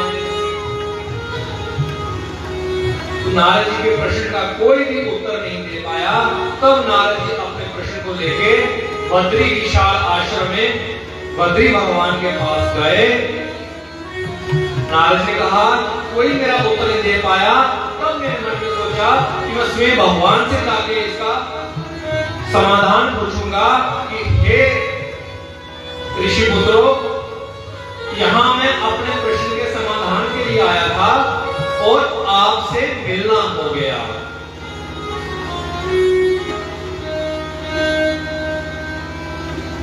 तो नारद जी के प्रश्न का कोई भी उत्तर नहीं दे पाया। तब नारद जी अपने प्रश्न को लेके बद्री विशाल आश्रम में बद्री भगवान के पास गए। नारद ने कहा कोई मेरा उत्तर नहीं दे पाया। तब मैंने मन में सोचा कि मैं स्वयं भगवान से जाके इसका समाधान पूछूंगा कि हे ऋषि पुत्रों, यहां मैं अपने प्रश्न के समाधान के लिए आया था और आपसे मिलना हो गया।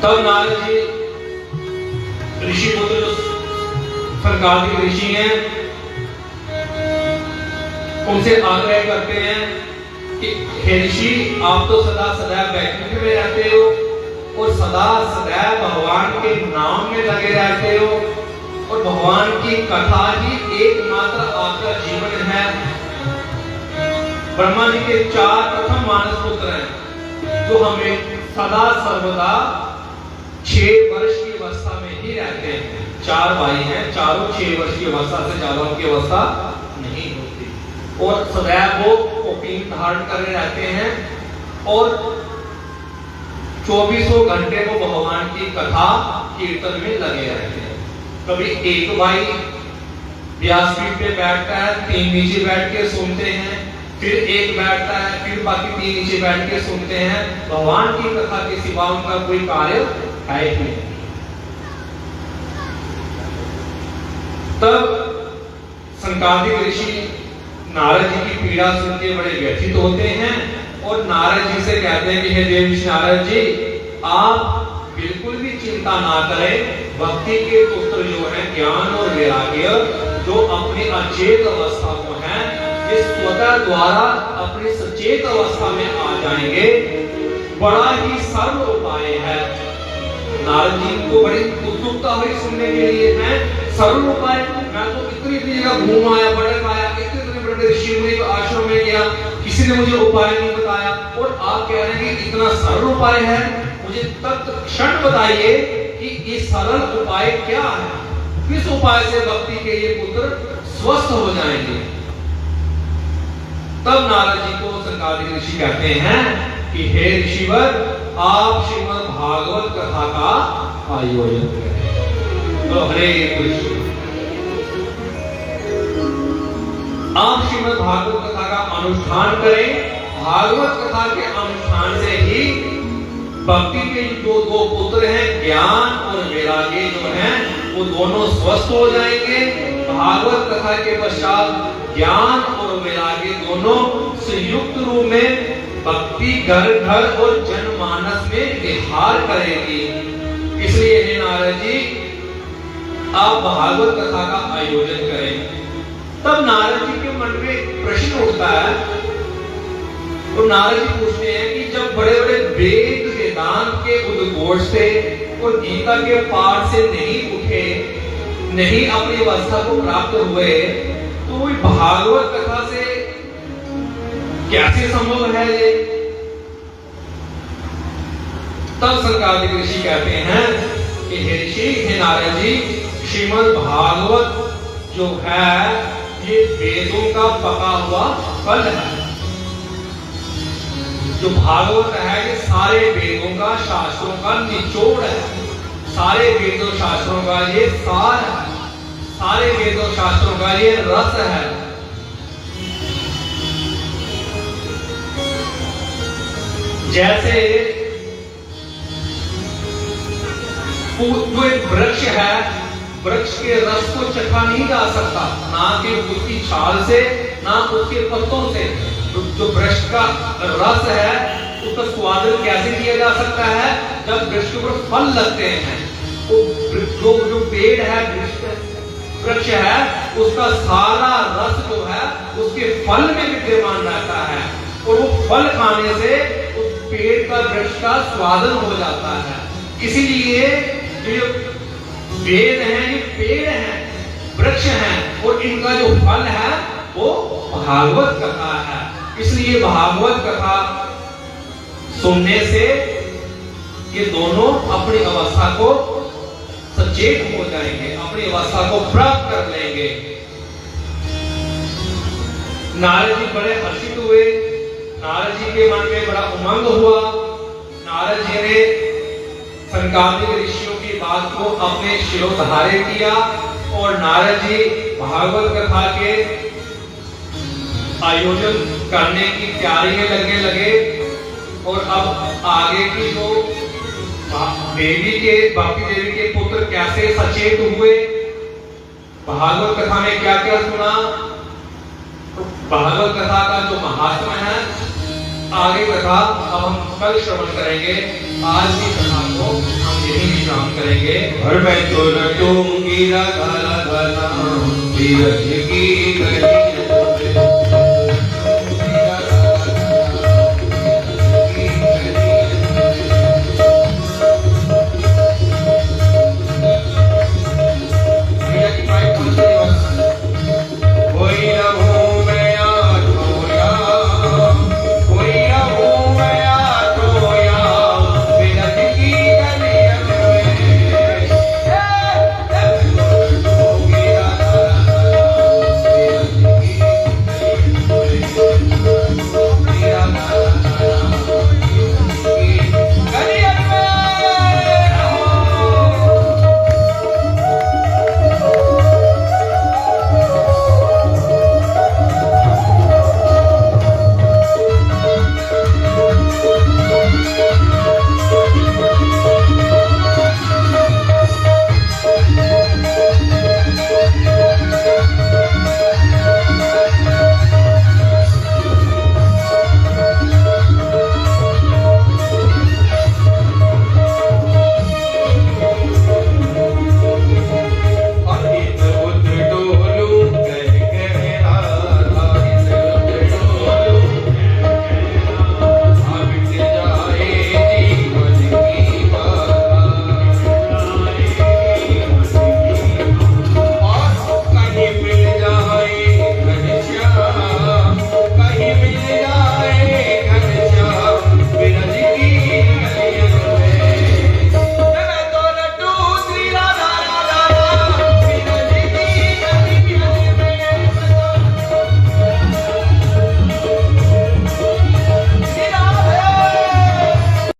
तब नारद जी ऋषि पुत्र जो संकादिक ऋषि हैं, उनसे आग्रह करते हैं कि हे ऋषि, आप तो सदा सदैव वैकुंठ में रहते हो और सदा सदैव भगवान के नाम में लगे रहते हो और भगवान की कथा ही एकमात्र आपका जीवन है। ब्रह्मा जी के 4 प्रथम मानस पुत्र हैं जो हमें सदा सर्वदा 6 वर्ष की अवस्था में ही रहते हैं। 4 भाई हैं, चारों 6 वर्ष की अवस्था से ज्यादा उनकी अवस्था नहीं होती और सदैव वो कोपीन धारण करे रहते हैं और 24 घंटे वो भगवान की कथा कीर्तन में लगे रहते हैं। कभी एक भाई व्यासपीठ पे बैठता है, 3 नीचे बैठ के सुनते हैं, फिर एक बैठता है, फिर बाकी 3 नीचे बैठ के सुनते हैं। भगवान की कथा के सिवा उनका कोई कार्य है ही नहीं। तब संकादिक ऋषि नारद जी की पीड़ा सुन के बड़े व्यथित होते हैं और नारद जी से कहते हैं कि हे देव नारद जी, आप बिल्कुल भी चिंता ना करें। भक्ति के पुत्र जो है ज्ञान और वैराग्य, जो अपनी अचेत अवस्था को है, ये स्वतः द्वारा अपनी सचेत अवस्था में आ जाएंगे। बड़ा ही सरल उपाय है। नारद जी को बड़ी उत्सुकता हुई सुनने के लिए। मैं सरल उपाय, मैं तो इतनी जगह घूम आया, बड़े आया, इतने बड़े ऋषि मुनि के आश्रम में गया, किसी ने मुझे उपाय नहीं बताया और आप कह रहे हैं कि इतना सरल उपाय है। मुझे तत्क्षण बताइए कि ये सरल उपाय क्या है, किस उपाय से भक्ति के ये पुत्र स्वस्थ हो जाएंगे। तब नारद जी को संकादिक ऋषि कहते हैं कि हे ऋषिवर, आप श्रीमद् भागवत कथा का आयोजन करें। तो हरे कृष्ण। आप श्रीमद् भागवत कथा का अनुष्ठान करें। भागवत कथा के अनुष्ठान से ही भक्ति के जो दो पुत्र हैं, ज्ञान और वैराग्य जो हैं, वो दोनों स्वस्थ हो जाएंगे। भागवत कथा के पश्चात ज्ञान और वैराग्य दोनों संयुक्त रूप में भक्ति घर घर और जनमानस में विहार करेगी। इसलिए हे नारद जी, आप भागवत कथा का आयोजन करें। तब नारद जी के मन में प्रश्न उठता है, तो नारद जी पूछते हैं कि जब बड़े बड़े वेद वेदांत के उद्घोष से और गीता के पाठ से नहीं उठे, नहीं अपनी अवस्था को प्राप्त हुए, तो वही भागवत कथा से कैसे संभव है ये? तब सरकार के ऋषि कहते हैं कि हे ऋषि, हे नारद जी, श्रीमद् भागवत जो है ये वेदों का पका हुआ फल है। जो भागवत है ये सारे वेदों का, शास्त्रों का निचोड़ है। सारे वेदों शास्त्रों का ये सार है। सारे वेदों शास्त्रों का ये रस है। जैसे जो एक वृक्ष है, वृक्ष के रस को चखा नहीं जा सकता, ना कि उसकी छाल से, ना उसके पत्तों से। जो वृक्ष का रस है उसका स्वादन कैसे किया जा सकता है? जब वृक्ष के ऊपर फल लगते हैं, तो जो पेड़ है, वृक्ष है, उसका सारा रस जो है उसके फल में विद्यमान रहता है, और वो फल खाने से उस पेड़ का, वृक्ष का स्वादन हो जाता है। इसीलिए जो वेद हैं ये पेड़ हैं, वृक्ष हैं, और इनका जो फल है वो भागवत कथा है। इसलिए भागवत कथा सुनने से ये दोनों अपनी अवस्था को सचेत हो जाएंगे, अपनी अवस्था को प्राप्त कर लेंगे। नारद जी बड़े हर्षित हुए। नारद जी के मन में बड़ा उमंग हुआ। नारद जी ने सनकादिक ऋषियों की बात को अपने शिरोधार्य किया, और नारद जी भागवत कथा के आयोजन करने की तैयारी में लगने लगे। और अब आगे की जो देवी के, भक्ति देवी के पुत्र कैसे सचेत हुए, भागवत कथा में क्या क्या सुना, तो भागवत कथा का जो महात्मा है, आगे कथा अब हम कल श्रवण करेंगे। आज की कथा को हम यही विश्राम करेंगे। हर मैं तो न टूंगी राधा राधा नाम, तीरथ की गली